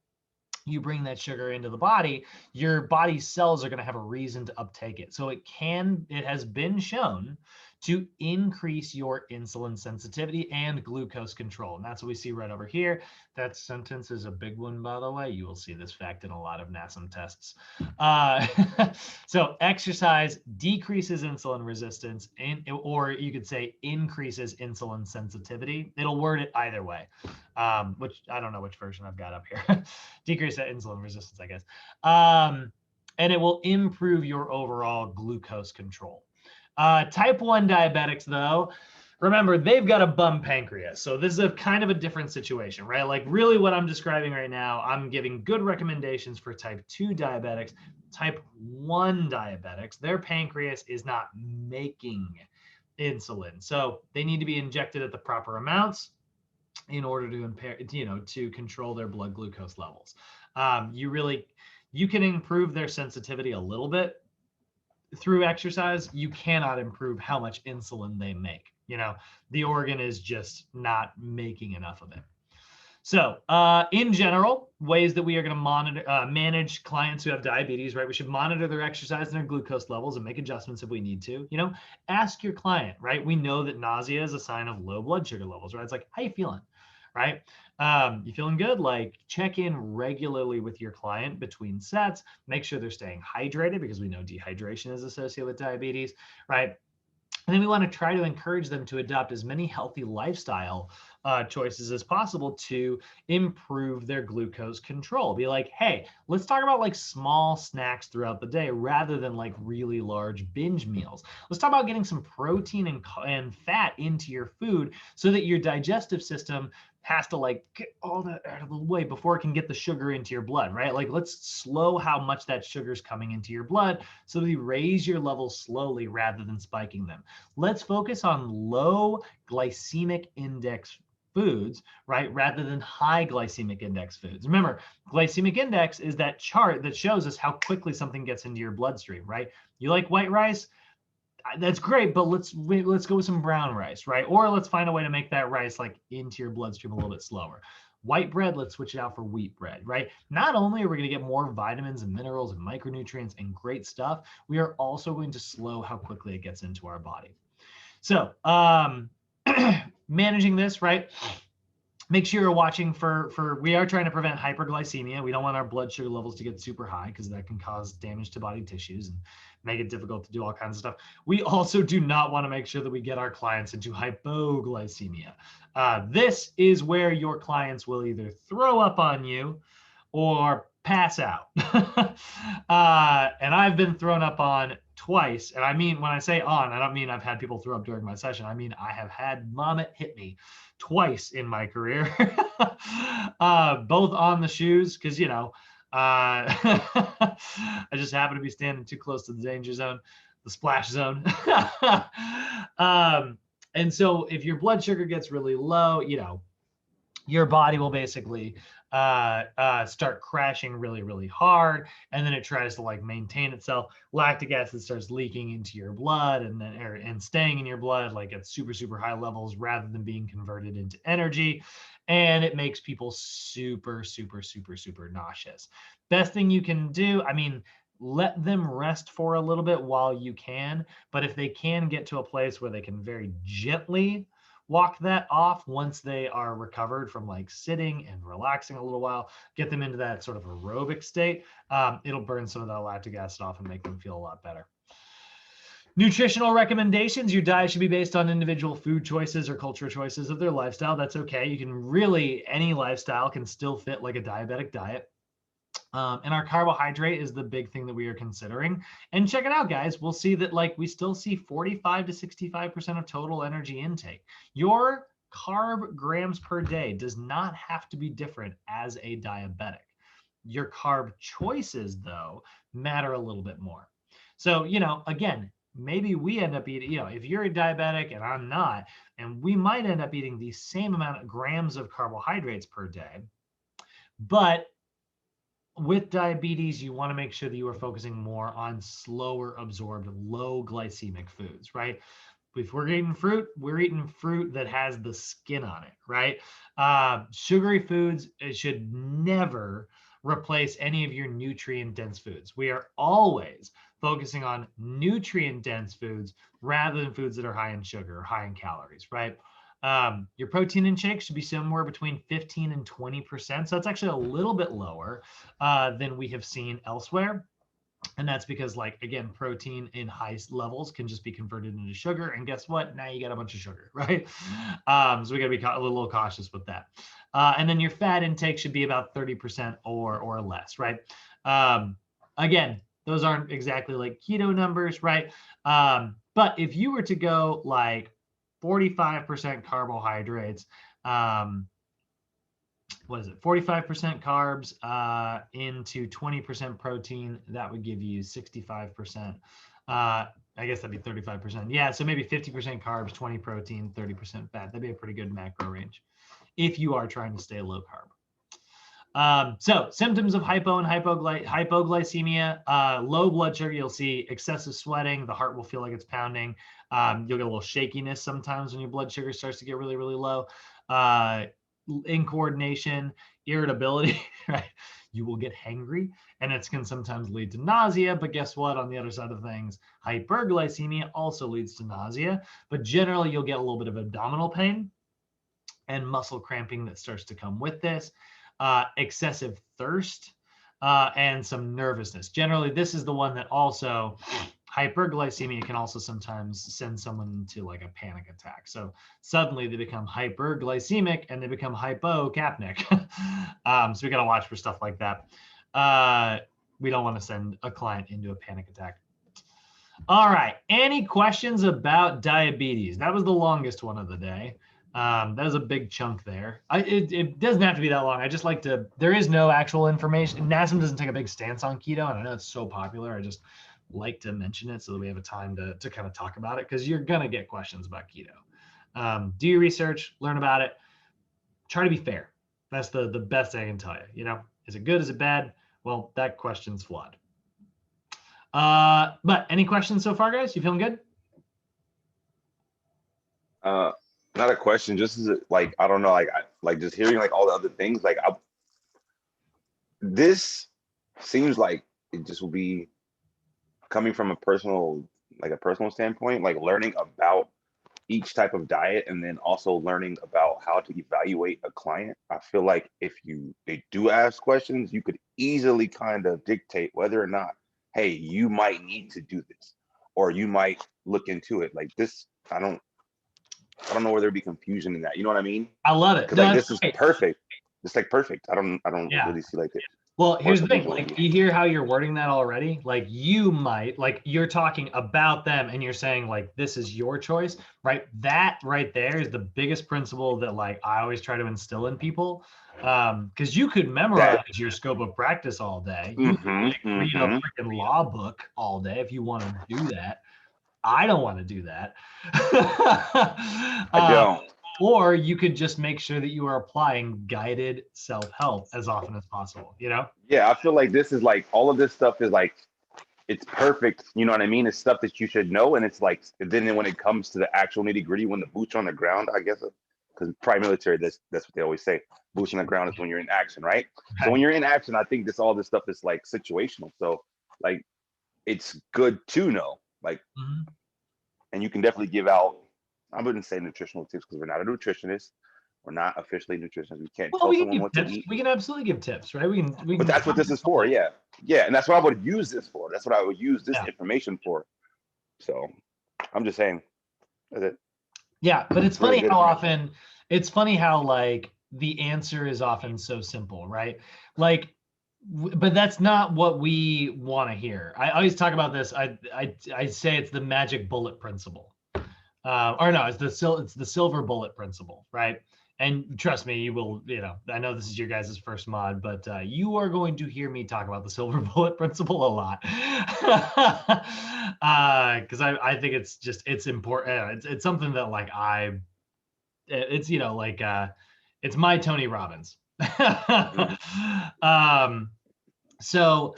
you bring that sugar into the body, your body's cells are going to have a reason to uptake it. So it has been shown to increase your insulin sensitivity and glucose control. And that's what we see right over here. That sentence is a big one, by the way. You will see this fact in a lot of NASM tests. So exercise decreases insulin resistance, or you could say increases insulin sensitivity. It'll word it either way, which I don't know which version I've got up here. Decrease that insulin resistance, I guess. And it will improve your overall glucose control. Type 1 diabetics, though, remember, they've got a bum pancreas. So this is a kind of a different situation, right? Like really what I'm describing right now, I'm giving good recommendations for type 2 diabetics. Type 1 diabetics, their pancreas is not making insulin. So they need to be injected at the proper amounts in order to to control their blood glucose levels. You can improve their sensitivity a little bit through exercise. You cannot improve how much insulin they make. The organ is just not making enough of it. So in general, ways that we are going to manage clients who have diabetes, right? We should monitor their exercise and their glucose levels and make adjustments if we need to. Ask your client, right? We know that nausea is a sign of low blood sugar levels, right? It's like, how you feeling, right? You feeling good? Like check in regularly with your client between sets. Make sure they're staying hydrated, because we know dehydration is associated with diabetes, right? And then we want to try to encourage them to adopt as many healthy lifestyle choices as possible to improve their glucose control. Be like, hey, let's talk about like small snacks throughout the day rather than like really large binge meals. Let's talk about getting some protein and fat into your food so that your digestive system has to like get all that out of the way before it can get the sugar into your blood, right? Like let's slow how much that sugar is coming into your blood so that you raise your levels slowly rather than spiking them. Let's focus on low glycemic index foods, right, rather than high glycemic index foods. Remember, glycemic index is that chart that shows us how quickly something gets into your bloodstream, right? You like white rice? That's great, but let's go with some brown rice, right? Or let's find a way to make that rice like into your bloodstream a little bit slower. White bread, let's switch it out for wheat bread, right? Not only are we going to get more vitamins and minerals and micronutrients and great stuff, we are also going to slow how quickly it gets into our body. So managing this, right? Make sure you're watching for we are trying to prevent hyperglycemia. We don't want our blood sugar levels to get super high because that can cause damage to body tissues and make it difficult to do all kinds of stuff. We also do not want to make sure that we get our clients into hypoglycemia. This is where your clients will either throw up on you or pass out. And I've been thrown up on twice, and I mean, when I say on, I don't mean I've had people throw up during my session. I mean, I have had vomit hit me twice in my career, both on the shoes, because, you know, I just happen to be standing too close to the danger zone, the splash zone. And so if your blood sugar gets really low, you know, your body will basically start crashing really, really hard, and then it tries to like maintain itself. Lactic acid starts leaking into your blood and staying in your blood like at super, super high levels rather than being converted into energy. And it makes people super, super, super, super nauseous. Best thing you can do, I mean, let them rest for a little bit while you can. But if they can get to a place where they can very gently walk that off once they are recovered from like sitting and relaxing a little while, get them into that sort of aerobic state, it'll burn some of that lactic acid off and make them feel a lot better. Nutritional recommendations. Your diet should be based on individual food choices or culture choices of their lifestyle. That's okay. You can really, any lifestyle can still fit like a diabetic diet. And our carbohydrate is the big thing that we are considering. And check it out, guys. We'll see that like we still see 45 to 65% of total energy intake. Your carb grams per day does not have to be different as a diabetic. Your carb choices, though, matter a little bit more. So, you know, again, maybe we end up eating, you know, if you're a diabetic and I'm not, and we might end up eating the same amount of grams of carbohydrates per day, but with diabetes, you want to make sure that you are focusing more on slower absorbed, low glycemic foods, right? If we're eating fruit, we're eating fruit that has the skin on it, right? Sugary foods, it should never replace any of your nutrient dense foods. We are always focusing on nutrient dense foods rather than foods that are high in sugar or high in calories, right? Your protein intake should be somewhere between 15 and 20%. So it's actually a little bit lower than we have seen elsewhere. And that's because, like, again, protein in high levels can just be converted into sugar. And guess what? Now you got a bunch of sugar, right? So we got to be a little cautious with that. And then your fat intake should be about 30% or less, right? Again, those aren't exactly like keto numbers, right? But if you were to go like 45% carbohydrates, what is it? 45% carbs into 20% protein, that would give you 65%. I guess that'd be 35%. Yeah, so maybe 50% carbs, 20 protein, 30% fat. That'd be a pretty good macro range if you are trying to stay low carb. So symptoms of hypo and hypoglycemia, low blood sugar, you'll see excessive sweating. The heart will feel like it's pounding. You'll get a little shakiness sometimes when your blood sugar starts to get really, really low. Incoordination, irritability, right? You will get hangry, and it can sometimes lead to nausea. But guess what? On the other side of things, hyperglycemia also leads to nausea. But generally, you'll get a little bit of abdominal pain and muscle cramping that starts to come with this. Excessive thirst, and some nervousness. Generally, this is the one that also, hyperglycemia can also sometimes send someone into like a panic attack. So suddenly they become hyperglycemic and they become hypocapnic. So we got to watch for stuff like that. We don't want to send a client into a panic attack. All right. Any questions about diabetes? That was the longest one of the day. That was a big chunk there. It doesn't have to be that long. I just like to, there is no actual information. NASM doesn't take a big stance on keto, and I know it's so popular. I just like to mention it so that we have a time to kind of talk about it, because you're going to get questions about keto. Do your research, learn about it, try to be fair. That's the best I can tell you. You know, is it good? Is it bad? Well, that question's flawed. But any questions so far, guys? You feeling good? Not a question, just as like, I don't know, like just hearing like all the other things, like this seems like it just will be coming from a personal standpoint, like learning about each type of diet and then also learning about how to evaluate a client. I feel like if they do ask questions, you could easily kind of dictate whether or not, hey, you might need to do this, or you might look into it. Like this, I don't know where there'd be confusion in that. You know what I mean? I love it. Because like this is perfect. It's like perfect. I don't really see like it. Well, here's the some thing. people. Like, you hear how you're wording that already? Like, you might, like, you're talking about them and you're saying, like, this is your choice, right? That right there is the biggest principle that, like, I always try to instill in people. Because you could memorize your scope of practice all day. You could like, read a freaking law book all day if you want to do that. I don't want to do that. I don't. Or you could just make sure that you are applying guided self-help as often as possible, you know? Yeah, I feel like this is like all of this stuff is like it's perfect. You know what I mean? It's stuff that you should know, and it's like then when it comes to the actual nitty gritty, when the boots are on the ground, I guess, because prime military, that's what they always say. Boots on the ground is when you're in action, right? So when you're in action, I think all this stuff is like situational. So like it's good to know, like, and you can definitely give out. I wouldn't say nutritional tips because we're not a nutritionist. We're not officially nutritionists. We can't tell we can someone give what tips. to eat. We can absolutely give tips, right? We can. But that's what this is for. Yeah. And that's what I would use this for. That's what I would use this information for. So I'm just saying. That's it. Yeah, but it's funny how often. It's funny how like the answer is often so simple, right? Like, but that's not what we want to hear. I always talk about this. I say it's the magic bullet principle, or no, it's the silver bullet principle, right? And trust me, you will, I know this is your guys' first mod, but you are going to hear me talk about the silver bullet principle a lot. Because I think it's important. It's something that like it's, it's my Tony Robbins. So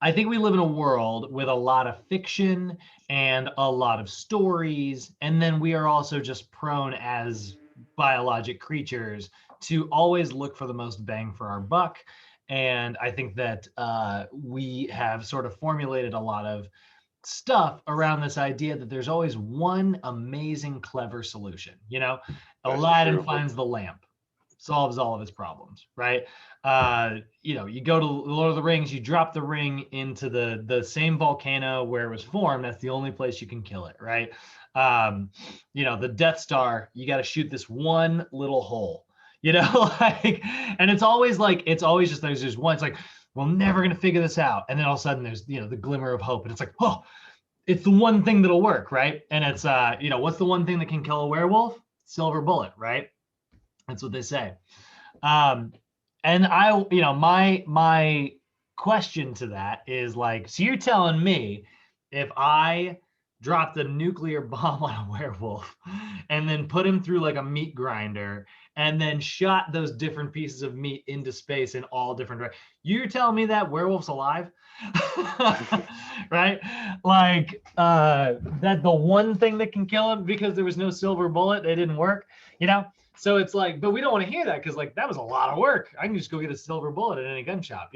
I think we live in a world with a lot of fiction and a lot of stories. And then we are also just prone as biologic creatures to always look for the most bang for our buck. And I think that we have sort of formulated a lot of stuff around this idea that there's always one amazing, clever solution. Aladdin finds the lamp, solves all of his problems, right? You go to Lord of the Rings, you drop the ring into the same volcano where it was formed. That's the only place you can kill it, right? The Death Star, you got to shoot this one little hole, and it's always just there's just one. It's like, we're never gonna figure this out, and then all of a sudden there's the glimmer of hope, and it's like, oh, it's the one thing that'll work, right? And it's what's the one thing that can kill a werewolf? Silver bullet, right? That's what they say. And my question to that is like, so you're telling me if I dropped a nuclear bomb on a werewolf and then put him through like a meat grinder and then shot those different pieces of meat into space in all different directions, you're telling me that werewolf's alive? Right? Like that the one thing that can kill him because there was no silver bullet, it didn't work, So it's like, but we don't want to hear that because like that was a lot of work. I can just go get a silver bullet at any gun shop,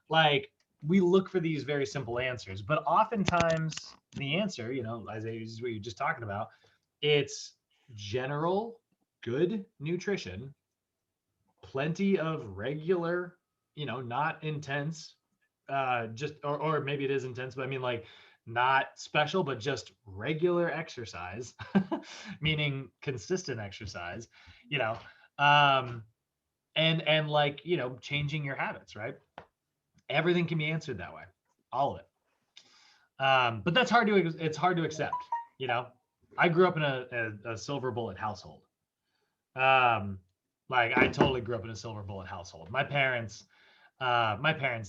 Like we look for these very simple answers, but oftentimes the answer, Isaiah, is what you're just talking about. It's general good nutrition, plenty of regular, not intense, just or maybe it is intense, but I mean like not special, but just regular exercise, meaning consistent exercise, and like, changing your habits, right? Everything can be answered that way, all of it. But it's hard to accept, I grew up in a silver bullet household. Like I totally grew up in a silver bullet household. My parents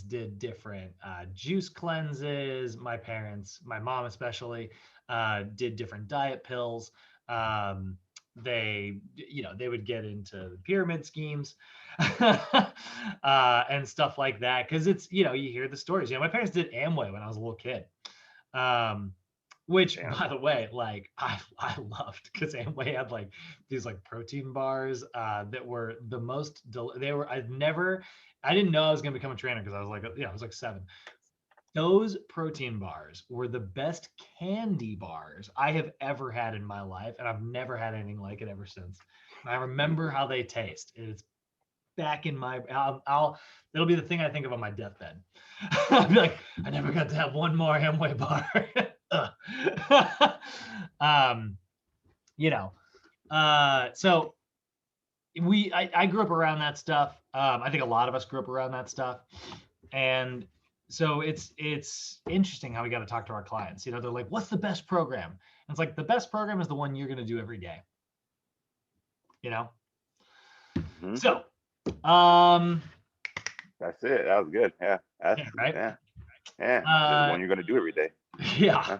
did different juice cleanses. My mom especially, did different diet pills. They would get into pyramid schemes and stuff like that. Cause it's, you hear the stories, my parents did Amway when I was a little kid. Which, by the way, like I loved, because Amway had like these like protein bars that were the most I didn't know I was gonna become a trainer because I was like 7. Those protein bars were the best candy bars I have ever had in my life, and I've never had anything like it ever since. And I remember how they taste. It's back in my it'll be the thing I think of on my deathbed. I'll be like, I never got to have one more Amway bar. So I grew up around that stuff. I think a lot of us grew up around that stuff. And so it's interesting how we got to talk to our clients. You know, they're like, what's the best program? And it's like, the best program is the one you're going to do every day. You know? Mhm. So, That's it. That was good. Yeah. That's yeah, right. yeah. Yeah. This is one you're gonna do every day. Yeah.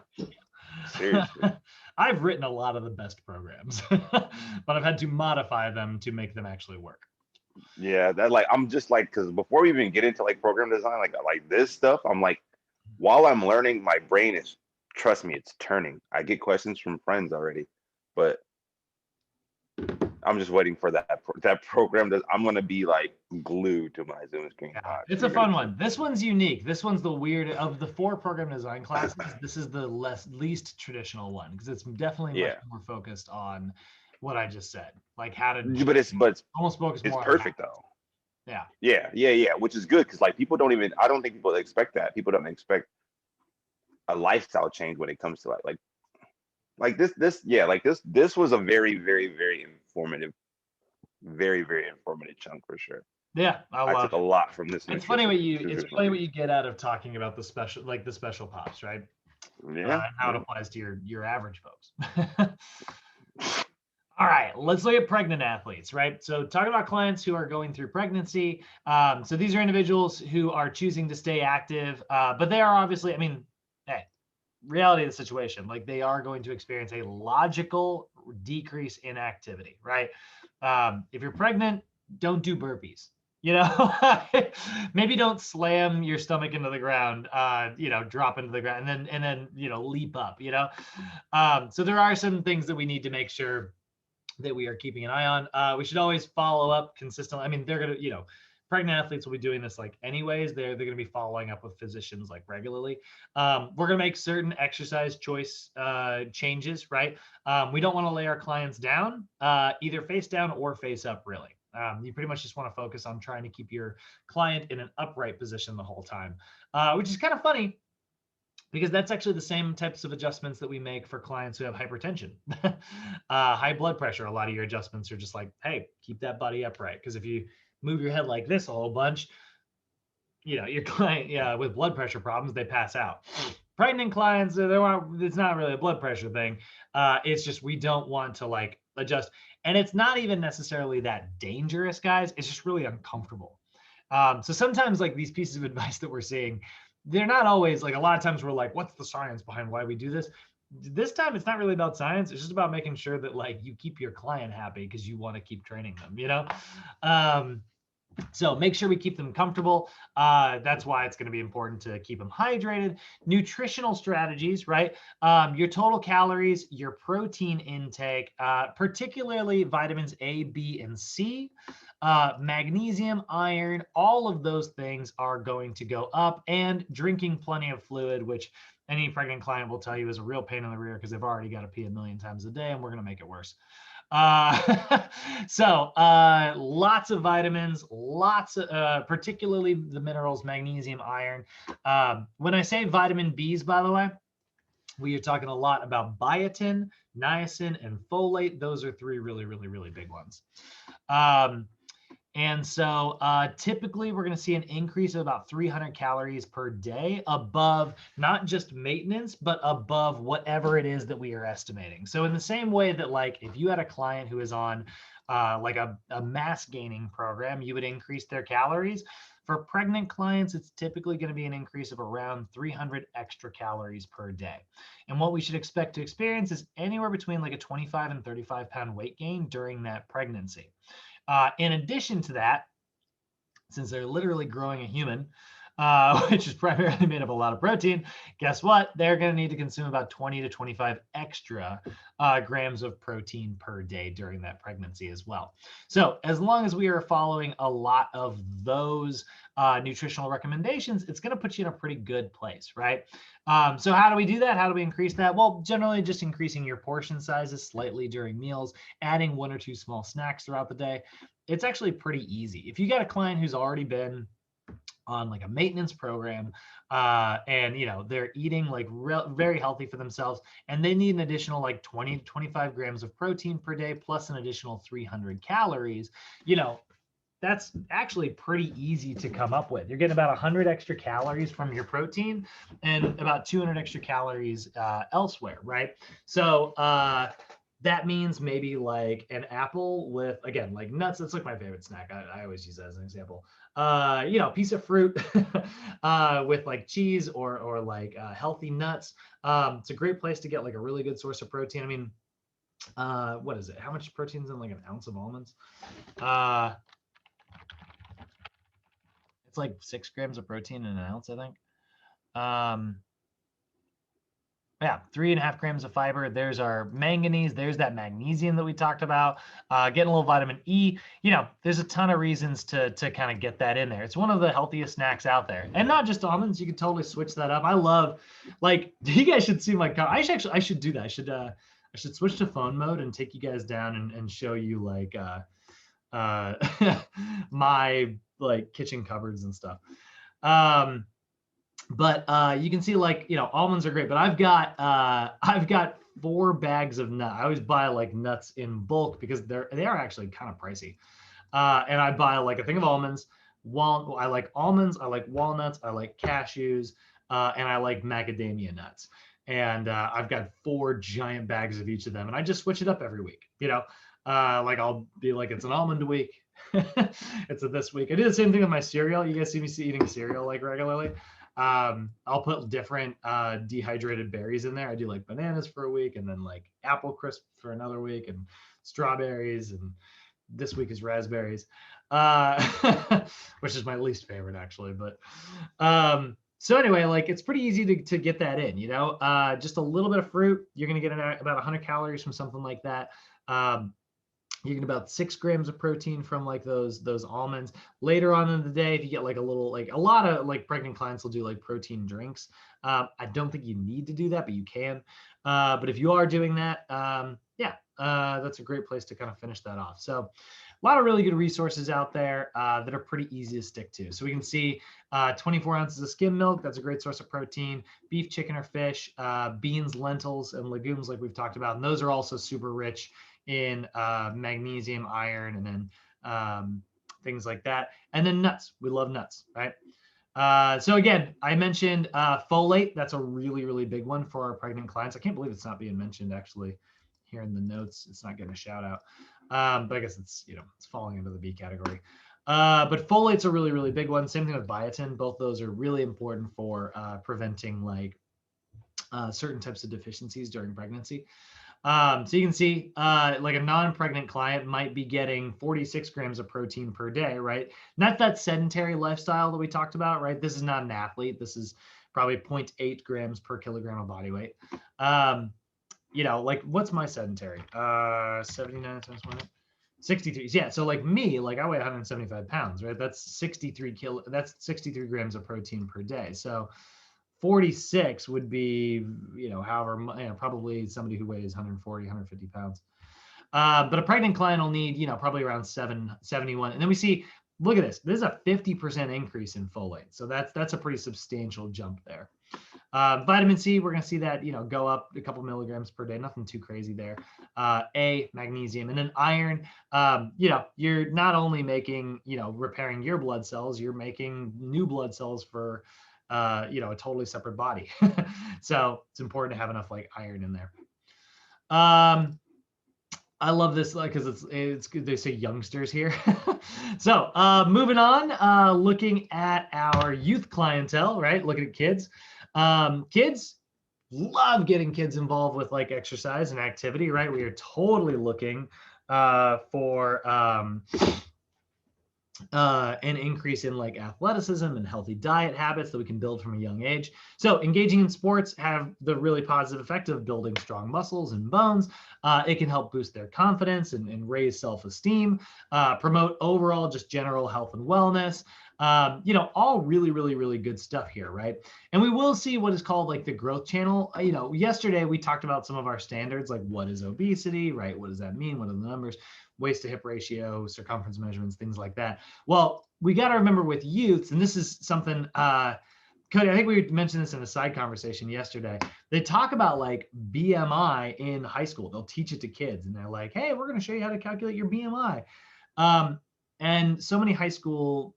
Seriously. I've written a lot of the best programs, but I've had to modify them to make them actually work. Yeah, that like I'm just like because before we even get into like program design, like this stuff, I'm like while I'm learning, my brain is trust me, it's turning. I get questions from friends already, but I'm just waiting for that program. I'm gonna be like glued to my Zoom screen. Yeah, Watch, it's a you're gonna fun see. one. This one's unique. This one's the weird of the 4 program design classes. This is the least traditional one because it's definitely much Yeah, more focused on what I just said, like how to but almost focus it's more on perfect though. yeah. Yeah, which is good because like people don't even. I don't think people expect that. People don't expect a lifestyle change when it comes to like this was a very informative, very informative chunk for sure. Yeah, I I love took a it. lot from this It's funny what you nutritional piece. get out of talking about the special pops, right? Yeah, And how it yeah. applies to your average folks. All right, let's look at pregnant athletes, right? So talking about clients who are going through pregnancy. So these are individuals who are choosing to stay active, but they are obviously, I mean, hey, reality of the situation, like they are going to experience a logical decrease in activity, right? If you're pregnant, don't do burpees. You know, maybe don't slam your stomach into the ground. You know, drop into the ground and then leap up. You know, so there are some things that we need to make sure that we are keeping an eye on. We should always follow up consistently. I mean, they're gonna, pregnant athletes will be doing this like anyways. They're gonna be following up with physicians like regularly. We're gonna make certain exercise choice changes, right? We don't want to lay our clients down, either face down or face up, really. You pretty much just want to focus on trying to keep your client in an upright position the whole time, which is kind of funny because that's actually the same types of adjustments that we make for clients who have hypertension. High blood pressure, a lot of your adjustments are just like, hey, keep that body upright. Because if you move your head like this a whole bunch, your client with blood pressure problems, they pass out. Pregnant clients, it's not really a blood pressure thing. It's just we don't want to like adjust. And it's not even necessarily that dangerous, guys. It's just really uncomfortable. So sometimes like these pieces of advice that we're seeing, they're not always like, a lot of times we're like, what's the science behind why we do this? This time it's not really about science. It's just about making sure that like you keep your client happy because you want to keep training them, So make sure we keep them comfortable. That's why it's going to be important to keep them hydrated. Nutritional strategies, right? Your total calories, your protein intake, particularly vitamins A, B, and C, magnesium, iron, all of those things are going to go up, and drinking plenty of fluid, which any pregnant client will tell you is a real pain in the rear because they've already got to pee a million times a day, and we're going to make it worse. Lots of vitamins, lots of, particularly the minerals, magnesium, iron. When I say vitamin Bs, by the way, we are talking a lot about biotin, niacin, and folate. Those are 3 really, really, really big ones. And so typically we're going to see an increase of about 300 calories per day above not just maintenance, but above whatever it is that we are estimating. So in the same way that like if you had a client who is on like a mass gaining program, you would increase their calories. For pregnant clients, it's typically going to be an increase of around 300 extra calories per day. And what we should expect to experience is anywhere between like a 25 and 35 pound weight gain during that pregnancy. In addition to that, since they're literally growing a human, which is primarily made of a lot of protein, guess what? They're going to need to consume about 20 to 25 extra grams of protein per day during that pregnancy as well. So as long as we are following a lot of those nutritional recommendations, it's going to put you in a pretty good place, right? So how do we do that? How do we increase that? Well, generally just increasing your portion sizes slightly during meals, adding 1 or 2 small snacks throughout the day. It's actually pretty easy. If you got a client who's already been on like a maintenance program and they're eating like very healthy for themselves and they need an additional like 20 to 25 grams of protein per day plus an additional 300 calories, that's actually pretty easy to come up with. You're getting about 100 extra calories from your protein and about 200 extra calories elsewhere, right? So that means maybe like an apple with, again, like nuts. That's like my favorite snack. I always use that as an example. Piece of fruit with like cheese or like healthy nuts. It's a great place to get like a really good source of protein. I mean, what is it? How much protein's in like an ounce of almonds? It's like 6 grams of protein in an ounce, I think. Yeah, 3.5 grams of fiber. There's our manganese. There's that magnesium that we talked about. Getting a little vitamin E. There's a ton of reasons to kind of get that in there. It's one of the healthiest snacks out there, and not just almonds. You can totally switch that up. I love, like, you guys should see my. I should do that. I should switch to phone mode and take you guys down and show you like my like kitchen cupboards and stuff. But you can see like, almonds are great, but I've got 4 bags of nuts. I always buy like nuts in bulk because they are actually kind of pricey. And I buy like a thing of almonds. I like almonds, I like walnuts, I like cashews, and I like macadamia nuts. And I've got 4 giant bags of each of them, and I just switch it up every week. Like I'll be like, it's an almond week. It's a this week. I do the same thing with my cereal. You guys see me eating cereal like regularly. I'll put different dehydrated berries in there. I do like bananas for a week, and then like apple crisp for another week, and strawberries, and this week is raspberries, which is my least favorite actually. But so anyway, like it's pretty easy to get that in, just a little bit of fruit. You're going to get about 100 calories from something like that. You get about 6 grams of protein from like those almonds. Later on in the day, if you get like a lot of like pregnant clients will do like protein drinks. I don't think you need to do that, but you can. But if you are doing that, that's a great place to kind of finish that off. So a lot of really good resources out there that are pretty easy to stick to. So we can see 24 ounces of skim milk. That's a great source of protein. Beef, chicken, or fish, beans, lentils, and legumes like we've talked about. And those are also super rich in magnesium, iron, and then things like that. And then nuts. We love nuts, right? So again, I mentioned folate. That's a really, really big one for our pregnant clients. I can't believe it's not being mentioned actually here in the notes. It's not getting a shout out. But I guess it's falling into the B category. But folate's a really, really big one. Same thing with biotin. Both those are really important for preventing like certain types of deficiencies during pregnancy. So you can see like a non-pregnant client might be getting 46 grams of protein per day, right? Not that sedentary lifestyle that we talked about, right? This is not an athlete. This is probably 0.8 grams per kilogram of body weight. Like what's my sedentary? 79 times 1. 63. Yeah. So like me, like I weigh 175 pounds, right? That's 63 grams of protein per day. So 46 would be, probably somebody who weighs 140, 150 pounds. But a pregnant client will need, probably around 71. And then we see, look at this. This is a 50% increase in folate. So that's a pretty substantial jump there. Vitamin C, we're going to see that, go up a couple milligrams per day. Nothing too crazy there. Magnesium, and then iron. You're not only making, repairing your blood cells, you're making new blood cells for a totally separate body. So it's important to have enough like iron in there. I love this because it's good. They say youngsters here. So moving on, looking at our youth clientele, right? Looking at kids. Kids love getting kids involved with like exercise and activity, right? We are totally looking for an increase in like athleticism and healthy diet habits that we can build from a young age. So engaging in sports have the really positive effect of building strong muscles and bones. It can help boost their confidence and raise self-esteem, promote overall just general health and wellness. All really, really, really good stuff here, right? And we will see what is called like the growth channel. Yesterday we talked about some of our standards, like what is obesity, right? What does that mean? What are the numbers? Waist to hip ratio, circumference measurements, things like that. Well, we got to remember with youths, and this is something, Cody, I think we mentioned this in a side conversation yesterday. They talk about like BMI in high school. They'll teach it to kids and they're like, hey, we're going to show you how to calculate your BMI. And so many high school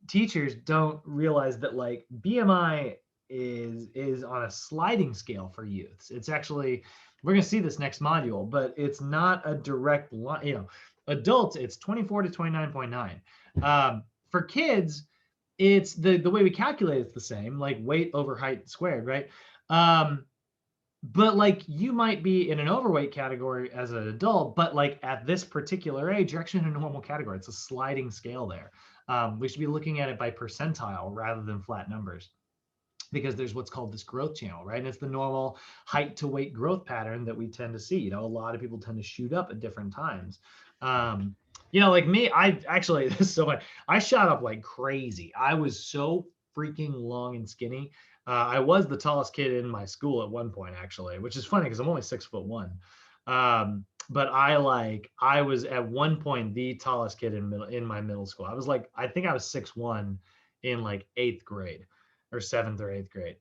teachers don't realize that like BMI is on a sliding scale for youths. It's actually, we're going to see this next module, but it's not a direct line. You know, adults, it's 24 to 29.9. For kids, it's the way we calculate it's the same, like weight over height squared, right? But like you might be in an overweight category as an adult, but like at this particular age, you're actually in a normal category. It's a sliding scale there. We should be looking at it by percentile rather than flat numbers, because there's what's called this growth channel, right? And it's the normal height to weight growth pattern that we tend to see. You know, a lot of people tend to shoot up at different times. You know, like me, I actually, this is so funny. I shot up like crazy. I was so freaking long and skinny. I was the tallest kid in my school at one point, actually, which is funny because I'm only 6'1". But I was at one point the tallest kid in my middle school. I was like, I think I was 6'1" in like 8th grade or 7th or 8th grade.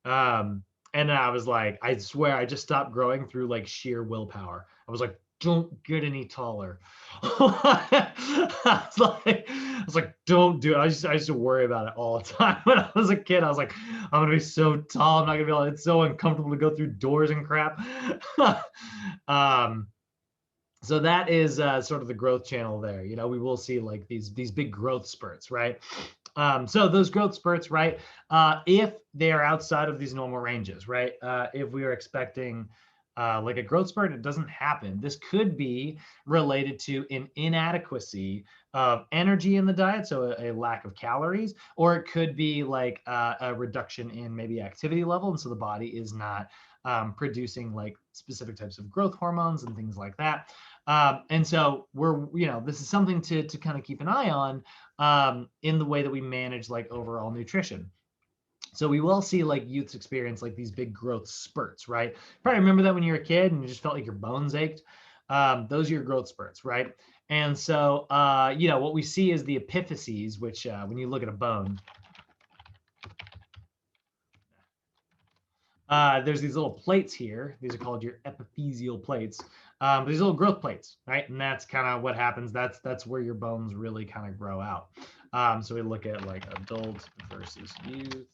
And I was like, I swear I just stopped growing through like sheer willpower. I was like, don't get any taller. I was like, don't do it. I used to worry about it all the time. When I was a kid, I was like, I'm gonna be so tall. I'm not gonna be able, it's so uncomfortable to go through doors and crap. So that is sort of the growth channel there. You know, we will see like these big growth spurts, right? So those growth spurts, right? If they are outside of these normal ranges, right? If we are expecting like a growth spurt, it doesn't happen. This could be related to an inadequacy of energy in the diet, so a lack of calories, or it could be like a reduction in maybe activity level, and so the body is not producing like specific types of growth hormones and things like that. And so this is something to kind of keep an eye on in the way that we manage like overall nutrition. So we will see like youths experience like these big growth spurts, right? Probably remember that when you were a kid and you just felt like your bones ached. Those are your growth spurts, right? And so, what we see is the epiphyses, which when you look at a bone, there's these little plates here. These are called your epiphyseal plates. These little growth plates, right? And that's kind of what happens. That's where your bones really kind of grow out. So we look at like adult versus youth.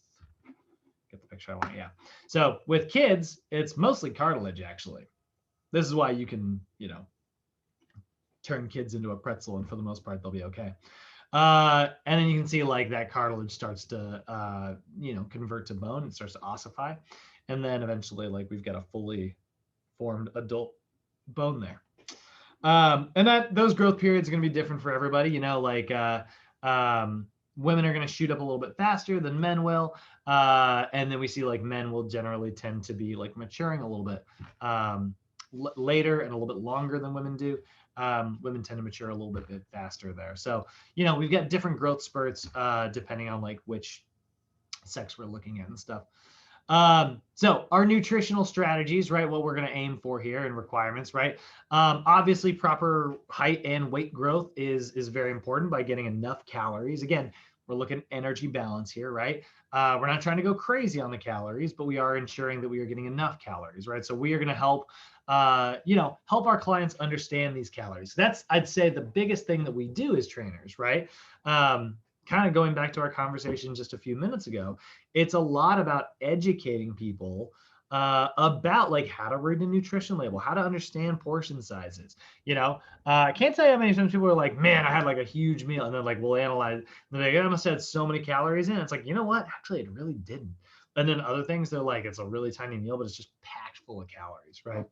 Get the picture I want, yeah. So with kids, it's mostly cartilage, actually. This is why you can, turn kids into a pretzel, and for the most part, they'll be okay. And then you can see like that cartilage starts to, convert to bone. It starts to ossify. And then eventually, like we've got a fully formed adult bone there. And those growth periods are going to be different for everybody. Women are going to shoot up a little bit faster than men will. And then we see like men will generally tend to be like maturing a little bit later and a little bit longer than women do. Women tend to mature a little bit faster there. So, we've got different growth spurts depending on like which sex we're looking at and stuff. So our nutritional strategies, right? What we're going to aim for here and requirements, right? Obviously proper height and weight growth is very important by getting enough calories. Again, we're looking at energy balance here, right? We're not trying to go crazy on the calories, but we are ensuring that we are getting enough calories, right? So we are going to help, help our clients understand these calories. That's, I'd say, the biggest thing that we do as trainers, right? Kind of going back to our conversation just a few minutes ago, it's a lot about educating people about like how to read a nutrition label, how to understand portion sizes. I can't tell you how many times people are like, man, I had like a huge meal, and then like we'll analyze, and like, I must have had so many calories in it. It's like, you know what? Actually, it really didn't. And then other things, they're like, it's a really tiny meal, but it's just packed full of calories, right?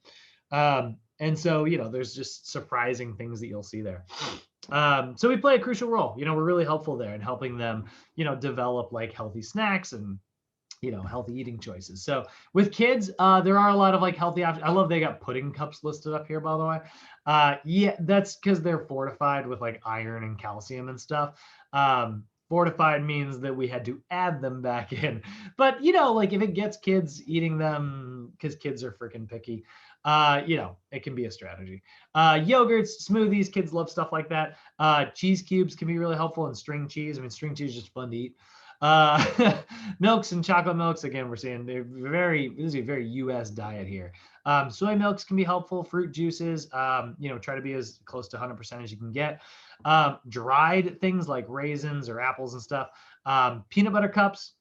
And so, there's just surprising things that you'll see there. So we play a crucial role. We're really helpful there in helping them, develop like healthy snacks and, healthy eating choices. So with kids, there are a lot of like healthy options. I love they got pudding cups listed up here, by the way. Yeah, that's because they're fortified with like iron and calcium and stuff. Fortified means that we had to add them back in. But, like if it gets kids eating them, because kids are freaking picky, it can be a strategy. Yogurts, smoothies, kids love stuff like that. Cheese cubes can be really helpful, and string cheese. I mean, string cheese is just fun to eat. Milks and chocolate milks, again, we're seeing this is a very US diet here. Soy milks can be helpful, fruit juices, try to be as close to 100% as you can get. Dried things like raisins or apples and stuff. Peanut butter cups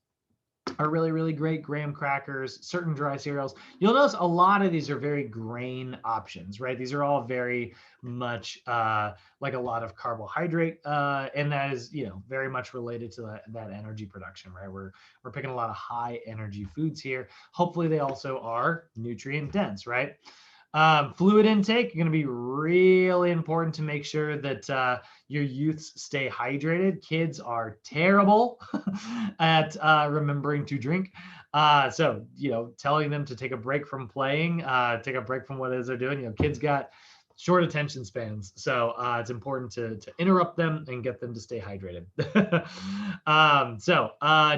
are really, really great. Graham crackers, certain dry cereals. You'll notice a lot of these are very grain options, right? These are all very much like a lot of carbohydrate, and that is, very much related to that energy production, right? We're picking a lot of high energy foods here. Hopefully they also are nutrient dense, right? Fluid intake, going to be really important to make sure that your youths stay hydrated. Kids are terrible at remembering to drink. So, telling them to take a break from playing, take a break from what it is they're doing. Kids got short attention spans. So it's important to interrupt them and get them to stay hydrated.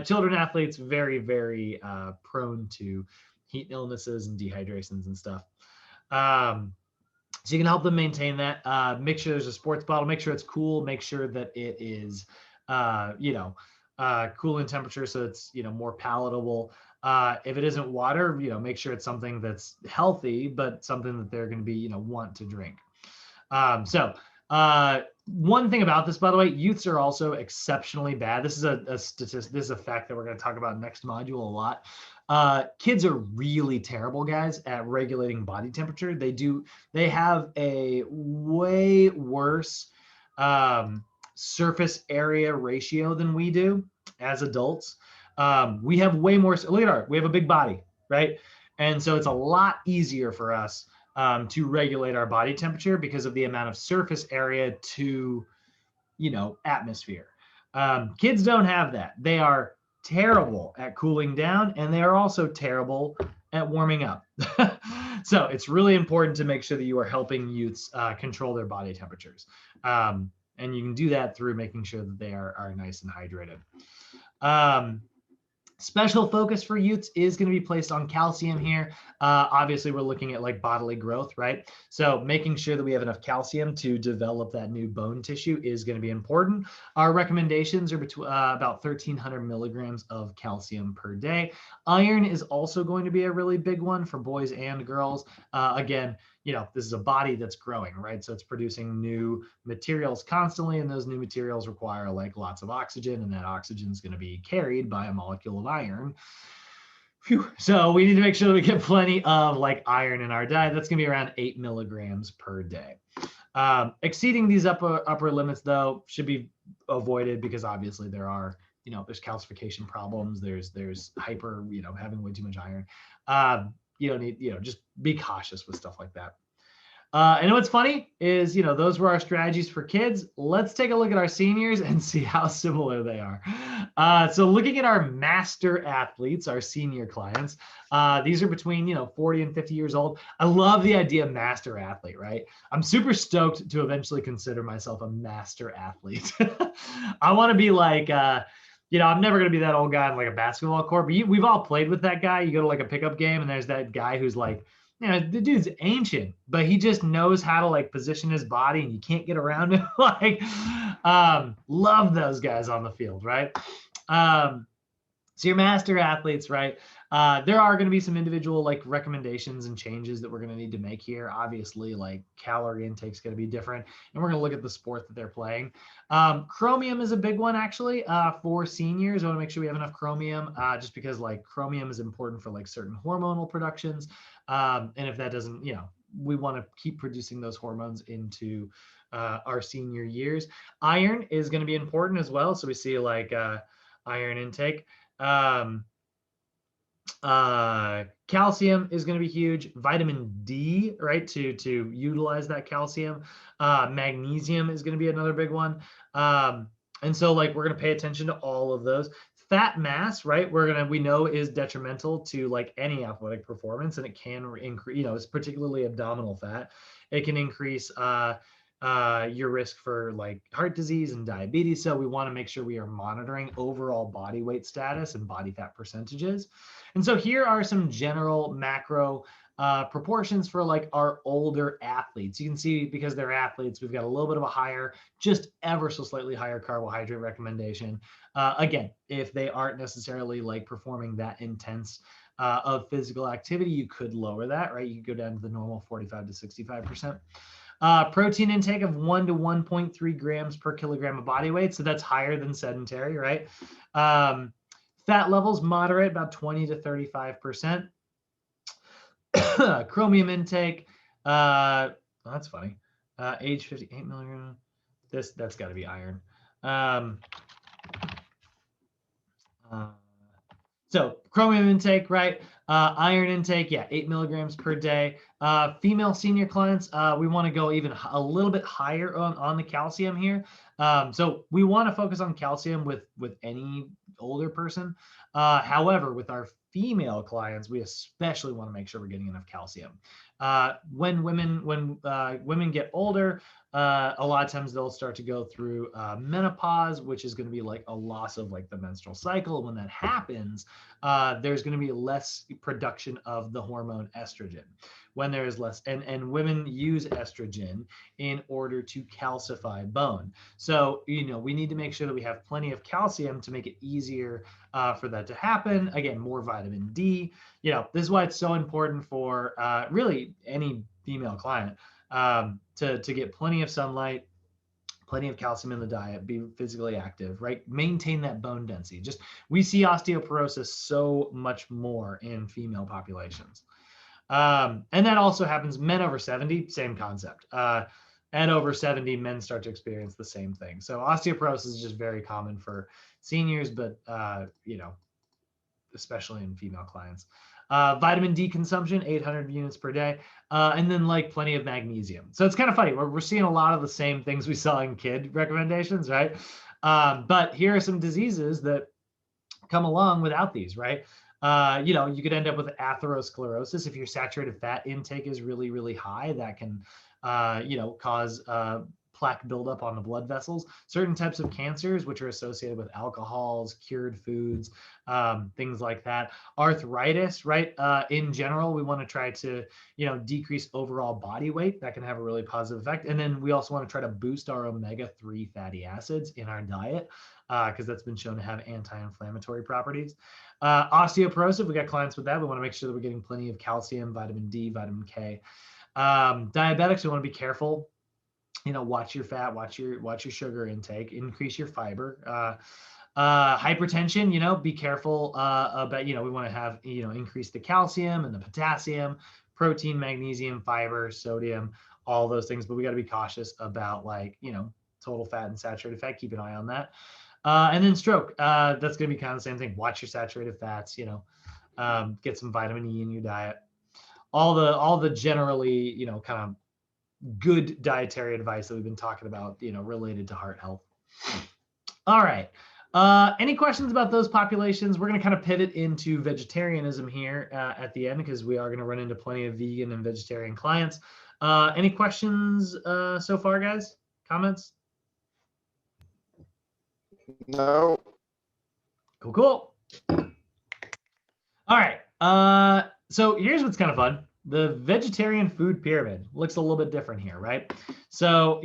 Children athletes, very, very prone to heat illnesses and dehydrations and stuff. So you can help them maintain that. Make sure there's a sports bottle. Make sure it's cool. Make sure that it is, cool in temperature so it's more palatable. If it isn't water, make sure it's something that's healthy, but something that they're going to be want to drink. One thing about this, by the way, youths are also exceptionally bad. This is a statistic. This is a fact that we're going to talk about next module a lot. Kids are really terrible, guys, at regulating body temperature. They have a way worse surface area ratio than we do as adults. We have way more. We have a big body, right? And so it's a lot easier for us to regulate our body temperature because of the amount of surface area to, atmosphere. Kids don't have that. They are terrible at cooling down, and they are also terrible at warming up. So it's really important to make sure that you are helping youths control their body temperatures. And you can do that through making sure that they are nice and hydrated. Special focus for youths is going to be placed on calcium here. Obviously, we're looking at like bodily growth, right? So making sure that we have enough calcium to develop that new bone tissue is going to be important. Our recommendations are between about 1,300 milligrams of calcium per day. Iron is also going to be a really big one for boys and girls. Again, this is a body that's growing, right? So it's producing new materials constantly, and those new materials require like lots of oxygen, and that oxygen is going to be carried by a molecule of iron. Whew. So we need to make sure that we get plenty of like iron in our diet. That's going to be around 8 milligrams per day. Exceeding these upper limits, though, should be avoided because obviously there are, there's calcification problems. There's hyper, having way too much iron. You don't need, just be cautious with stuff like that. And what's funny is, those were our strategies for kids. Let's take a look at our seniors and see how similar they are. So looking at our master athletes, our senior clients, these are between, 40 and 50 years old. I love the idea of master athlete, right? I'm super stoked to eventually consider myself a master athlete. I want to be like, I'm never going to be that old guy on like a basketball court, but we've all played with that guy. You go to like a pickup game and there's that guy who's like, the dude's ancient, but he just knows how to like position his body and you can't get around him. Love those guys on the field, right? So your master athletes, right? There are going to be some individual like recommendations and changes that we're going to need to make here. Obviously, like calorie intake is going to be different, and we're going to look at the sport that they're playing. Chromium is a big one actually for seniors. I want to make sure we have enough chromium, just because like chromium is important for like certain hormonal productions, and if that doesn't, we want to keep producing those hormones into our senior years. Iron is going to be important as well, so we see like iron intake. Calcium is going to be huge. Vitamin D, right, to utilize that calcium. Magnesium is going to be another big one. And so like we're going to pay attention to all of those. Fat mass, right, we know is detrimental to like any athletic performance, and it can increase, it's particularly abdominal fat. It can increase your risk for like heart disease and diabetes. So we want to make sure we are monitoring overall body weight status and body fat percentages. And so here are some general macro proportions for like our older athletes. You can see because they're athletes, we've got a little bit of a higher, just ever so slightly higher carbohydrate recommendation. Again, if they aren't necessarily like performing that intense of physical activity, you could lower that, right? You could go down to the normal 45 to 65%. Protein intake of 1 to 1.3 grams per kilogram of body weight. So that's higher than sedentary, right? Fat levels moderate, about 20 to 35%. Chromium intake, that's funny. Age 58 milligrams. That's got to be iron. So chromium intake, right? Iron intake, yeah, 8 milligrams per day. Female senior clients, we want to go even a little bit higher on the calcium here. So we want to focus on calcium with any older person. However, with our female clients, we especially want to make sure we're getting enough calcium. When women get older, a lot of times they'll start to go through menopause, which is going to be like a loss of like the menstrual cycle. When that happens, there's going to be less production of the hormone estrogen. When there is less, and women use estrogen in order to calcify bone. So, we need to make sure that we have plenty of calcium to make it easier for that to happen. Again, more vitamin D. This is why it's so important for really any female client to get plenty of sunlight, plenty of calcium in the diet, be physically active, right? Maintain that bone density. Just we see osteoporosis so much more in female populations. And that also happens men over 70, same concept. And over 70, men start to experience the same thing. So osteoporosis is just very common for seniors, but especially in female clients. Vitamin D consumption, 800 units per day. And then like plenty of magnesium. So it's kind of funny. We're seeing a lot of the same things we saw in kid recommendations, right? But here are some diseases that come along without these, right? You could end up with atherosclerosis if your saturated fat intake is really, really high. That can, cause plaque buildup on the blood vessels. Certain types of cancers, which are associated with alcohols, cured foods, things like that. Arthritis, right? In general, we want to try to, decrease overall body weight. That can have a really positive effect. And then we also want to try to boost our omega-3 fatty acids in our diet because that's been shown to have anti-inflammatory properties. Osteoporosis, we got clients with that. We want to make sure that we're getting plenty of calcium, vitamin D, vitamin K. Diabetics, we want to be careful. Watch your fat, watch your sugar intake, increase your fiber. Hypertension, be careful about, we want to have, increase the calcium and the potassium, protein, magnesium, fiber, sodium, all those things. But we got to be cautious about total fat and saturated fat. Keep an eye on that. And then stroke, that's going to be kind of the same thing. Watch your saturated fats, get some vitamin E in your diet. All the generally, kind of good dietary advice that we've been talking about, related to heart health. All right. Any questions about those populations? We're going to kind of pivot into vegetarianism here at the end because we are going to run into plenty of vegan and vegetarian clients. Any questions so far, guys? Comments? No. Cool. All right. So here's what's kind of fun. The vegetarian food pyramid looks a little bit different here, right? So,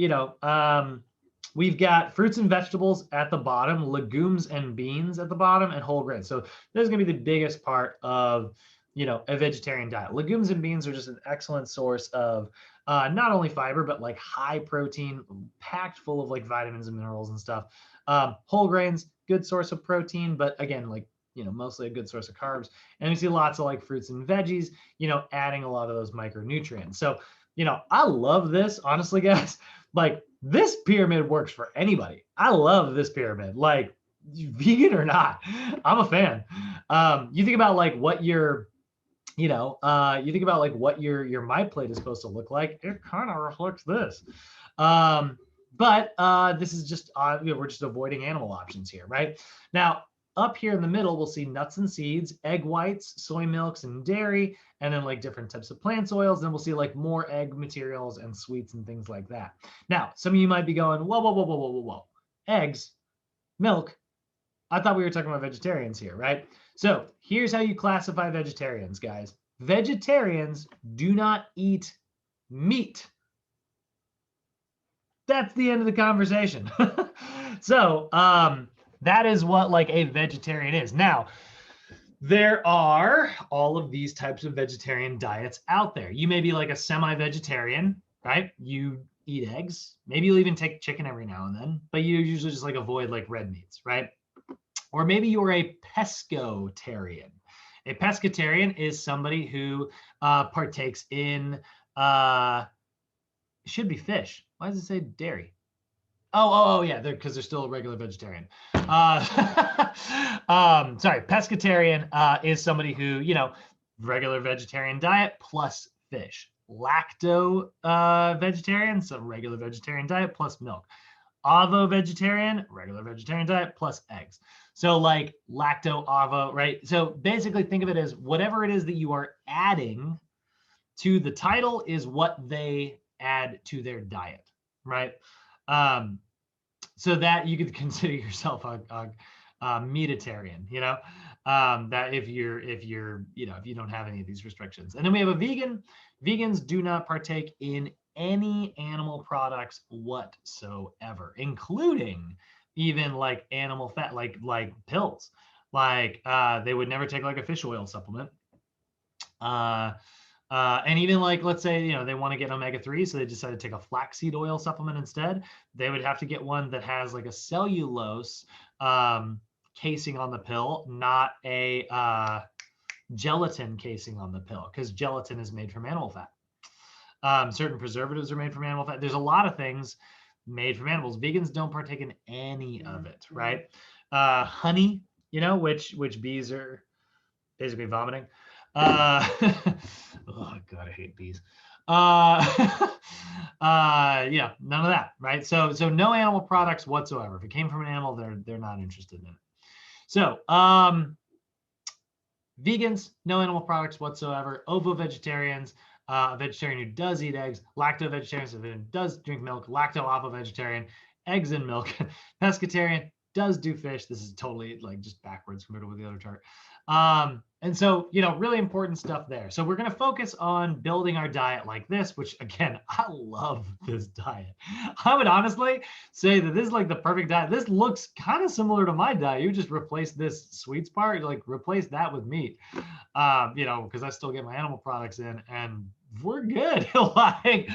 we've got fruits and vegetables at the bottom, legumes and beans at the bottom, and whole grains. So this is going to be the biggest part of, a vegetarian diet. Legumes and beans are just an excellent source of not only fiber, but like high protein, packed full of like vitamins and minerals and stuff. Whole grains, good source of protein, but again, mostly a good source of carbs. And we see lots of like fruits and veggies, adding a lot of those micronutrients. So, I love this, honestly, guys. Like this pyramid works for anybody. I love this pyramid, like vegan or not. I'm a fan. You think about like what your my plate is supposed to look like. It kind of reflects this. But this is just, we're just avoiding animal options here, right? Now, up here in the middle, we'll see nuts and seeds, egg whites, soy milks, and dairy, and then like different types of plant oils. Then we'll see like more egg materials and sweets and things like that. Now, some of you might be going, whoa. Eggs, milk. I thought we were talking about vegetarians here, right? So here's how you classify vegetarians, guys. vegetarians do not eat meat. That's the end of the conversation. So that is what like a vegetarian is. Now, there are all of these types of vegetarian diets out there. You may be like a semi-vegetarian, right? You eat eggs. Maybe you'll even take chicken every now and then, but you usually just like avoid like red meats, right? Or maybe you're a pescatarian. A pescatarian is somebody who partakes in, should be fish. Why does it say dairy? Oh, yeah, because they're still a regular vegetarian. Sorry, pescatarian is somebody who, regular vegetarian diet plus fish. Lacto vegetarian, so regular vegetarian diet plus milk. Ovo vegetarian, regular vegetarian diet plus eggs. So like lacto, ovo, right? So basically think of it as whatever it is that you are adding to the title is what they add to their diet, right? So that you could consider yourself a meatitarian, that if you don't have any of these restrictions. And then we have a vegan. Vegans do not partake in any animal products whatsoever, including even like animal fat, like pills. Like they would never take like a fish oil supplement. And even like, let's say, they want to get omega-3, so they decide to take a flaxseed oil supplement instead. They would have to get one that has like a cellulose casing on the pill, not a gelatin casing on the pill, because gelatin is made from animal fat. Certain preservatives are made from animal fat. There's a lot of things made from animals. Vegans don't partake in any of it, right? Honey, which bees are basically vomiting. Oh God, I hate bees. Yeah, none of that, right? So no animal products whatsoever. If it came from an animal, they're not interested in it. So vegans, no animal products whatsoever. Ovo vegetarians, a vegetarian who does eat eggs. Lacto vegetarians, who does drink milk. Lacto ovo vegetarian, eggs and milk. Pescatarian does do fish. This is totally like just backwards compared with the other chart. And so, really important stuff there. So we're going to focus on building our diet like this, which again, I love this diet. I would honestly say that this is like the perfect diet. This looks kind of similar to my diet. You just replace this sweets part, like replace that with meat, because I still get my animal products in and we're good. Like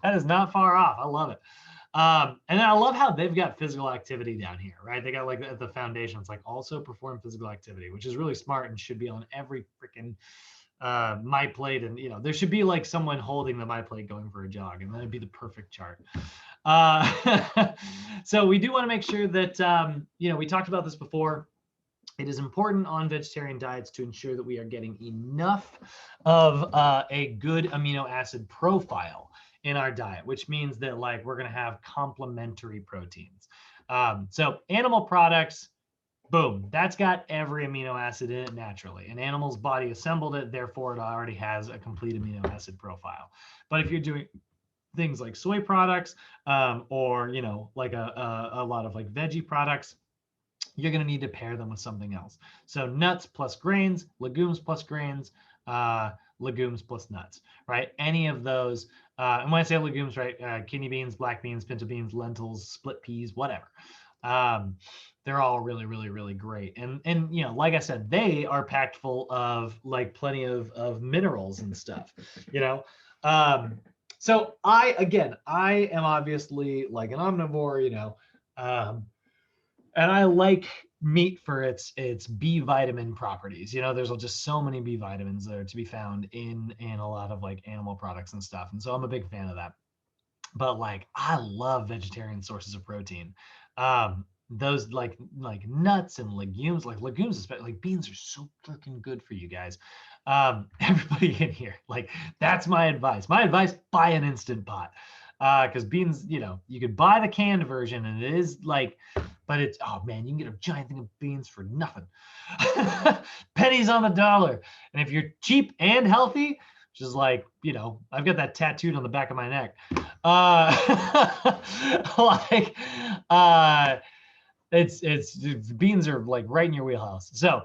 that is not far off. I love it. And then I love how they've got physical activity down here, right? They got like at the foundation, it's like also perform physical activity, which is really smart and should be on every freaking my plate. And there should be like someone holding the my plate going for a jog, and that'd be the perfect chart. So we do want to make sure that we talked about this before. It is important on vegetarian diets to ensure that we are getting enough of a good amino acid profile in our diet, which means that like we're going to have complementary proteins. So animal products, boom, that's got every amino acid in it naturally. An animal's body assembled it, therefore it already has a complete amino acid profile. But if you're doing things like soy products or like a lot of like veggie products, you're going to need to pair them with something else. So nuts plus grains, legumes plus grains, legumes plus nuts, right? Any of those. And when I say legumes, right, kidney beans, black beans, pinto beans, lentils, split peas, whatever. They're all really, really, really great. And like I said, they are packed full of like plenty of minerals and stuff, So I am obviously like an omnivore, and I like meat for its B vitamin properties. There's just so many B vitamins that are to be found in a lot of like animal products and stuff. And so I'm a big fan of that. But like I love vegetarian sources of protein. Those like nuts and legumes, like legumes, especially like beans are so freaking good for you guys. Everybody in here, like that's my advice. My advice, buy an Instant Pot. Because beans, you could buy the canned version and it is like, but it's, oh man, you can get a giant thing of beans for nothing. Pennies on the dollar. And if you're cheap and healthy, which is like, I've got that tattooed on the back of my neck. It's beans are like right in your wheelhouse. So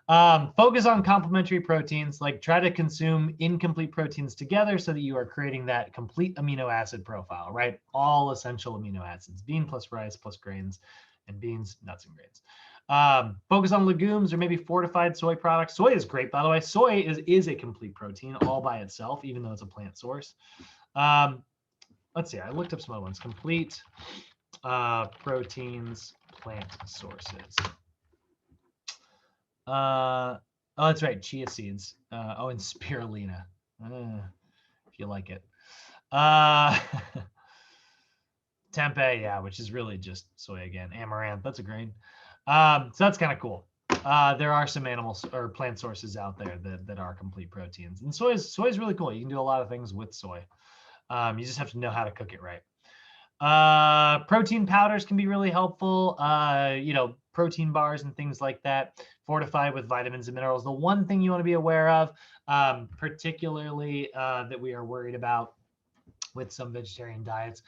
Focus on complementary proteins, like try to consume incomplete proteins together so that you are creating that complete amino acid profile, right? All essential amino acids, bean plus rice plus grains, and beans, nuts, and grains. Focus on legumes or maybe fortified soy products. Soy is great, by the way. Soy is a complete protein all by itself, even though it's a plant source. Let's see, I looked up some other ones. Complete proteins, plant sources. Oh, that's right, chia seeds. Oh, and spirulina, if you like it. Tempeh, yeah, which is really just soy again. Amaranth, that's a grain. So that's kind of cool. There are some animal or plant sources out there that are complete proteins, and soy is really cool. You can do a lot of things with soy. You just have to know how to cook it right. Protein powders can be really helpful. Protein bars and things like that, fortified with vitamins and minerals. The one thing you want to be aware of, particularly that we are worried about with some vegetarian diets,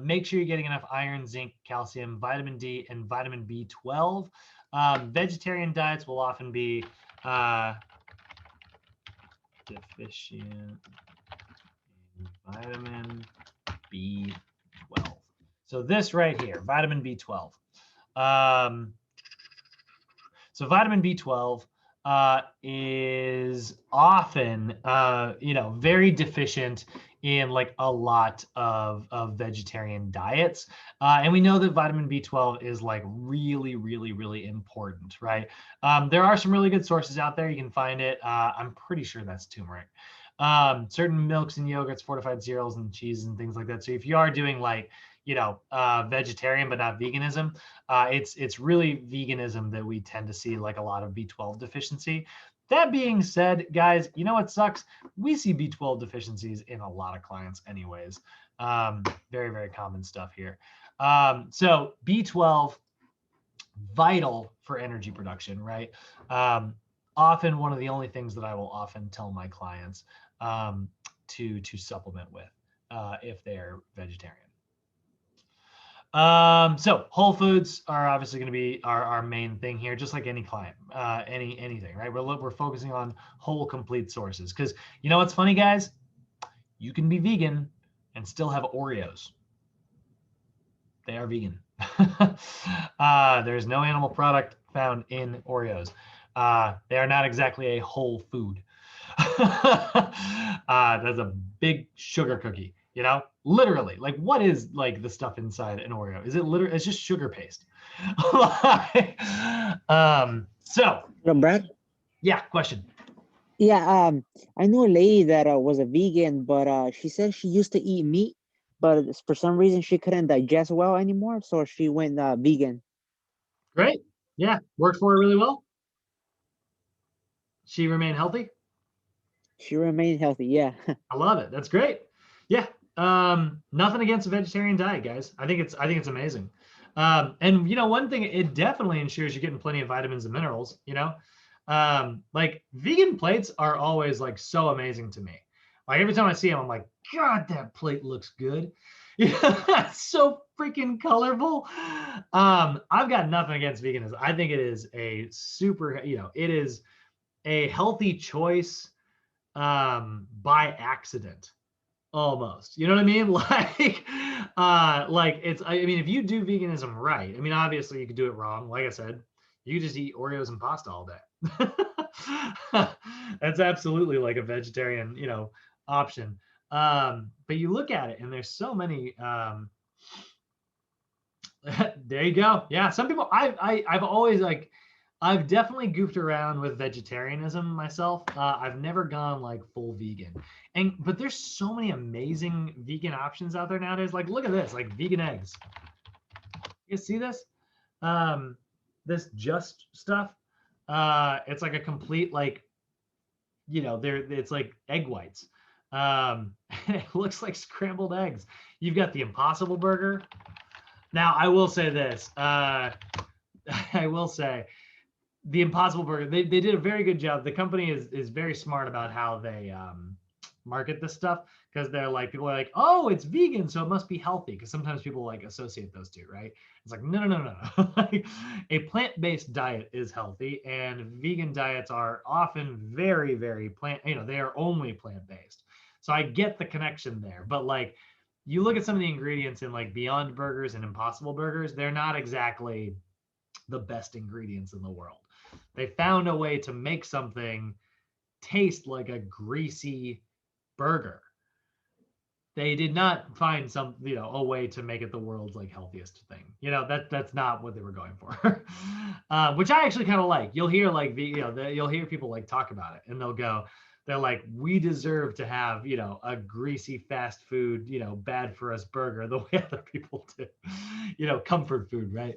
make sure you're getting enough iron, zinc, calcium, vitamin D, and vitamin B12. Vegetarian diets will often be deficient in vitamin B12. So this right here, vitamin B12. So vitamin B12 is often, very deficient in like a lot of vegetarian diets. And we know that vitamin B12 is like really, really, really important, right? There are some really good sources out there. You can find it. I'm pretty sure that's turmeric. Certain milks and yogurts, fortified cereals and cheeses and things like that. So if you are doing like, vegetarian, but not veganism, it's really veganism that we tend to see like a lot of B12 deficiency. That being said, guys, you know what sucks? We see B12 deficiencies in a lot of clients anyways. Very, very common stuff here. So B12, vital for energy production, right? Often one of the only things that I will often tell my clients to supplement with if they're vegetarian. So whole foods are obviously going to be our main thing here, just like any client, anything, right? We're focusing on whole, complete sources because you know what's funny, guys? You can be vegan and still have Oreos. They are vegan. There's no animal product found in Oreos. They are not exactly a whole food. That's a big sugar cookie. Literally, like what is like the stuff inside an Oreo? Is it literally? It's just sugar paste. So Brad? Yeah, question. Yeah, I knew a lady that was a vegan, but she said she used to eat meat, but for some reason she couldn't digest well anymore, so she went vegan. Great. Yeah, worked for her really well. She remained healthy. She remained healthy. Yeah. I love it. That's great. Yeah. Nothing against a vegetarian diet, guys. I think it's amazing. And one thing, it definitely ensures you're getting plenty of vitamins and minerals. Like vegan plates are always like so amazing to me. Like every time I see them, I'm like, God, that plate looks good. It's so freaking colorful. I've got nothing against veganism. I think it is a super, it is a healthy choice by accident. Almost, you know what I mean? Like it's, I mean, if you do veganism right, I mean, obviously you could do it wrong. Like I said, you could just eat Oreos and pasta all day. That's absolutely like a vegetarian, option. But you look at it and there's so many, there you go. Yeah. Some people, I've always like, I've definitely goofed around with vegetarianism myself. I've never gone like full vegan, but there's so many amazing vegan options out there nowadays. Like, look at this, like vegan eggs. You see this? This Just stuff. It's like a complete like, it's like egg whites. It looks like scrambled eggs. You've got the Impossible Burger. Now, I will say this. I will say, the Impossible Burger, they did a very good job. The company is very smart about how they market this stuff because they're like, people are like, oh, it's vegan, so it must be healthy. Because sometimes people like associate those two, right? It's like, no. Like, a plant-based diet is healthy, and vegan diets are often very, very they are only plant-based. So I get the connection there. But like, you look at some of the ingredients in like Beyond Burgers and Impossible Burgers, they're not exactly the best ingredients in the world. They found a way to make something taste like a greasy burger. They did not find a way to make it the world's like healthiest thing. That's not what they were going for. Which I actually kind of like. You'll hear like you'll hear people like talk about it, and they're like, we deserve to have a greasy fast food bad for us burger the way other people do. Comfort food, right?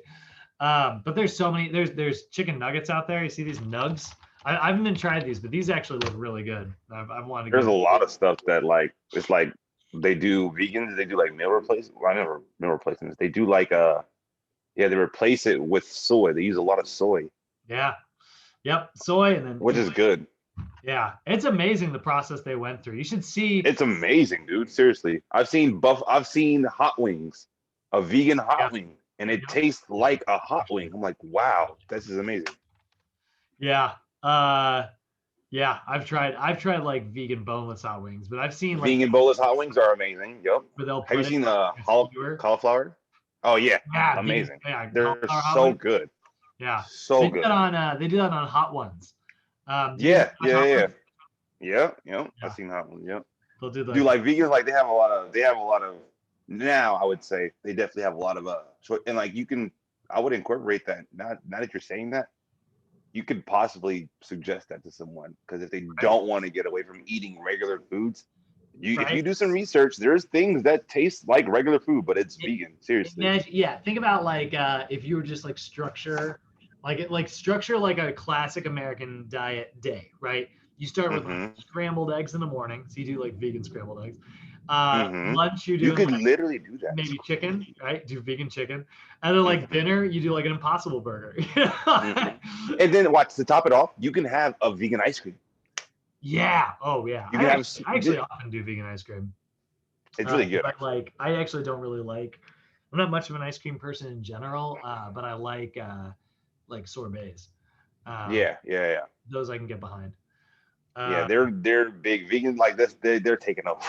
But there's so many. There's chicken nuggets out there. You see these nugs? I haven't even tried these, but these actually look really good. I've wanted to. There's a lot of stuff that like it's like they do vegans. They do like meal replacement. Well, I never meal replacements. They do like they replace it with soy. They use a lot of soy. Yeah. Yep. Soy and then which is good. Yeah, it's amazing the process they went through. You should see. It's amazing, dude. Seriously, I've seen hot wings, a vegan hot wing, and it tastes like a hot wing. I'm like, wow, this is amazing. Yeah. Yeah, I've tried like vegan boneless hot wings, but I've seen like vegan boneless hot wings are amazing. Yep. Have you seen the cauliflower? Oh yeah, amazing. They're so good. Yeah, so they good. They do that on Hot Ones. Yeah. I've seen Hot Ones. Yep. They'll do like vegans, like they have a lot of now. I would say they definitely have a lot of and like I would incorporate that. Now that you're saying that, you could possibly suggest that to someone, because if they don't want to get away from eating regular foods, if you do some research, there's things that taste like regular food, but it's vegan. Seriously. Think about like if you were just like structure like a classic American diet day, right? You start with like scrambled eggs in the morning, so you do like vegan scrambled eggs. Lunch you could literally do that. Maybe chicken, right? Do vegan chicken, and then like dinner you do like an Impossible Burger. And then to top it off, you can have a vegan ice cream. Yeah. Oh yeah. I actually often do vegan ice cream. It's really good. I actually don't really like. I'm not much of an ice cream person in general, but I like sorbets. Yeah. Those I can get behind. Yeah, they're big vegan like this. They're taking over.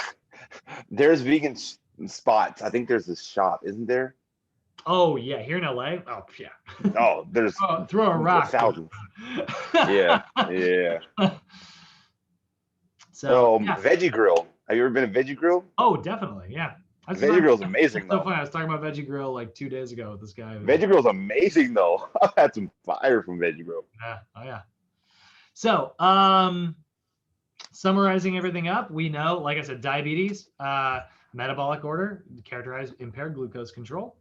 There's vegan spots. I think there's this shop, isn't there? Oh yeah, here in LA. Oh yeah. Oh, there's throw a rock. Thousands. Yeah. So Veggie Grill. Have you ever been to Veggie Grill? Oh, definitely. Yeah. Veggie Grill's amazing though. So funny. I was talking about Veggie Grill like 2 days ago with this guy. Veggie Grill's amazing though. I've had some fire from Veggie Grill. Yeah. Oh yeah. So, summarizing everything up, we know, like I said, diabetes, metabolic order, characterized impaired glucose control.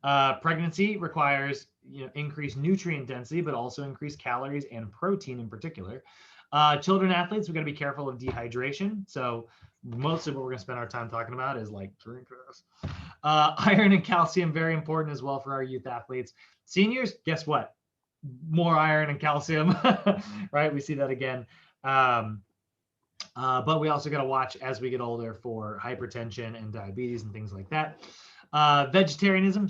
Pregnancy requires increased nutrient density, but also increased calories and protein in particular. Children athletes, we got to be careful of dehydration. So most of what we're going to spend our time talking about is like drink this. Iron and calcium, very important as well for our youth athletes. Seniors, guess what? More iron and calcium, right? We see that again. But we also got to watch as we get older for hypertension and diabetes and things like that. Vegetarianism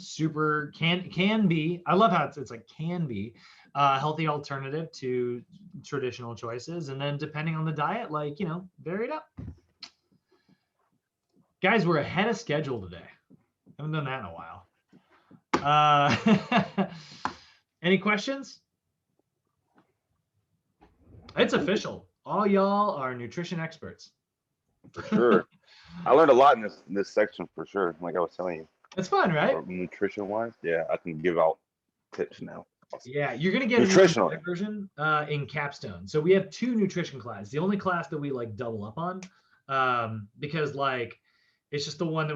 can be. I love how it's like can be a healthy alternative to traditional choices, and then depending on the diet, vary it up. Guys, we're ahead of schedule today. Haven't done that in a while. Any questions? It's official. All y'all are nutrition experts. For sure. I learned a lot in this section for sure. Like I was telling you. It's fun, right? Nutrition wise. Yeah, I can give out tips now. Awesome. Yeah, you're gonna get a nutritional version in Capstone. So we have 2 nutrition classes. The only class that we double up on, because it's just the one that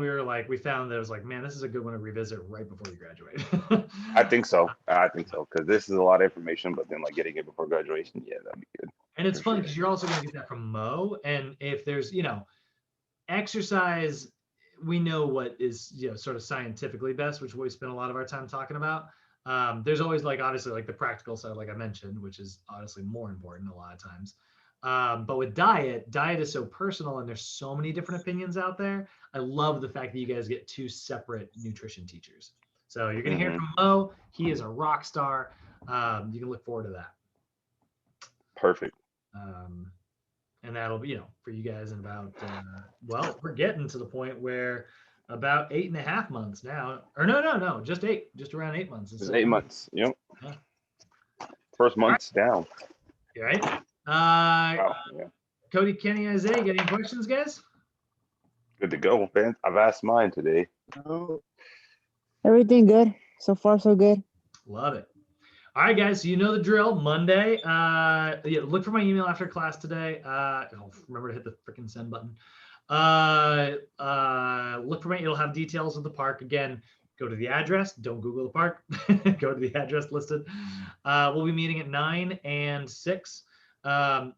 we found that was man, this is a good one to revisit right before you graduate. I think so, because this is a lot of information, but then getting it before graduation, yeah, that'd be good. And it's fun because you're also going to get that from Mo. And if there's exercise, we know what is sort of scientifically best, which we spend a lot of our time talking about. There's always obviously the practical side, like I mentioned, which is honestly more important a lot of times. But with diet is so personal and there's so many different opinions out there. I love the fact that you guys get 2 separate nutrition teachers. So you're going to hear from Mo. He is a rock star. You can look forward to that. Perfect. And that'll be, for you guys in about, well, we're getting to the point where about 8.5 months now, or no, just around 8 months. It's 8 months. Yep. Yeah. First month's down. You right? Wow, yeah. Cody, Kenny, Isaiah, got any questions, guys? Good to go, man. I've asked mine today. Oh, everything good. So far, so good. Love it. All right, guys. So you know the drill. Monday. Look for my email after class today. Remember to hit the freaking send button. Look for it'll have details of the park. Again, go to the address. Don't Google the park. Go to the address listed. We'll be meeting at 9 and 6,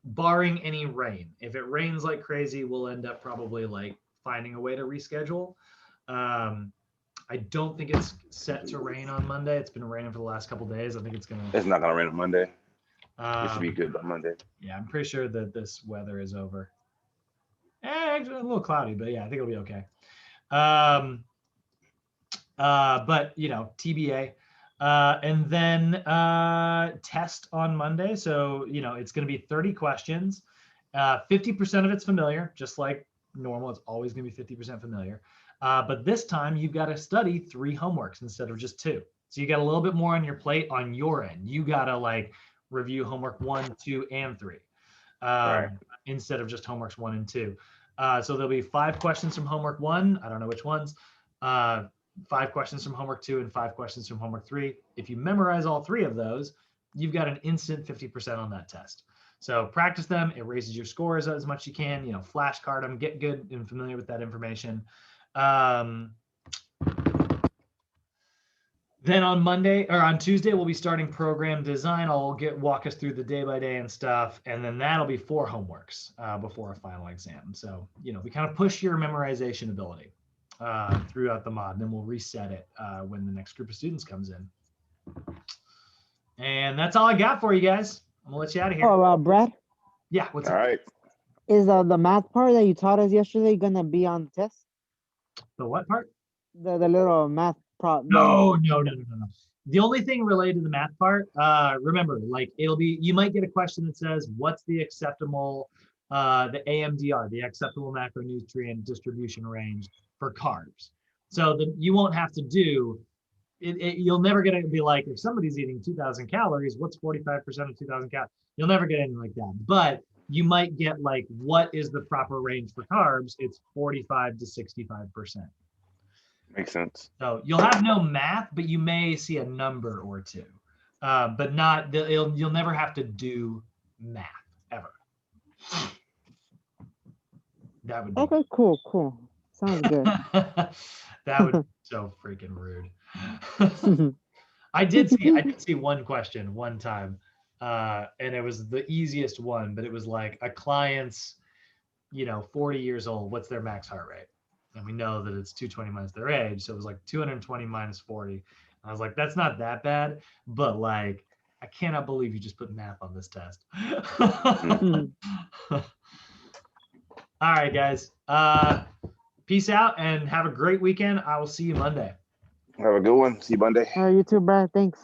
barring any rain. If it rains like crazy, we'll end up probably like finding a way to reschedule. I don't think it's set to rain on Monday. It's been raining for the last couple of days. I think it's not gonna rain on Monday. It should be good by Monday. Yeah, I'm pretty sure that this weather is over. Actually, a little cloudy, but yeah, I think it'll be okay. But TBA. And then test on Monday. So, it's going to be 30 questions. 50% of it's familiar, just like normal. It's always going to be 50% familiar. But this time you've got to study 3 homeworks instead of just 2. So you got a little bit more on your plate on your end. You got to review homework 1, 2, and 3 instead of just homeworks 1 and 2. So there'll be 5 questions from homework 1. I don't know which ones. 5 questions from homework 2 and 5 questions from homework 3. If you memorize all 3 of those, you've got an instant 50% on that test. So practice them. It raises your scores as much as you can. Flashcard them. Get good and familiar with that information. Then on Monday or on Tuesday, we'll be starting program design. I'll walk us through the day by day and stuff. And then that'll be 4 homeworks before a final exam. So, we kind of push your memorization ability throughout the mod. And then we'll reset it when the next group of students comes in. And that's all I got for you guys. I'm gonna let you out of here. Oh, Brad? Yeah, what's All up? right. Is the math part that you taught us yesterday gonna be on the test? The what part? The little math problem. No. The only thing related to the math part, remember, you might get a question that says, what's the acceptable, the AMDR, the acceptable macronutrient distribution range for carbs? So you won't have to do it. You'll never get it to be like, if somebody's eating 2,000 calories, what's 45% of 2,000 calories? You'll never get anything like that. But you might get what is the proper range for carbs? It's 45 to 65%. Makes sense. So you'll have no math, but you may see a number or 2, but not. You'll never have to do math ever. That would be okay. Cool. Sounds good. That would be so freaking rude. I did see one question one time, and it was the easiest one, but it was like a client's, 40 years old. What's their max heart rate? And we know that it's 220 minus their age. So it was like 220 minus 40. And I was like, that's not that bad. But I cannot believe you just put math on this test. All right, guys. Peace out and have a great weekend. I will see you Monday. Have a good one. See you Monday. You too, Brad. Thanks.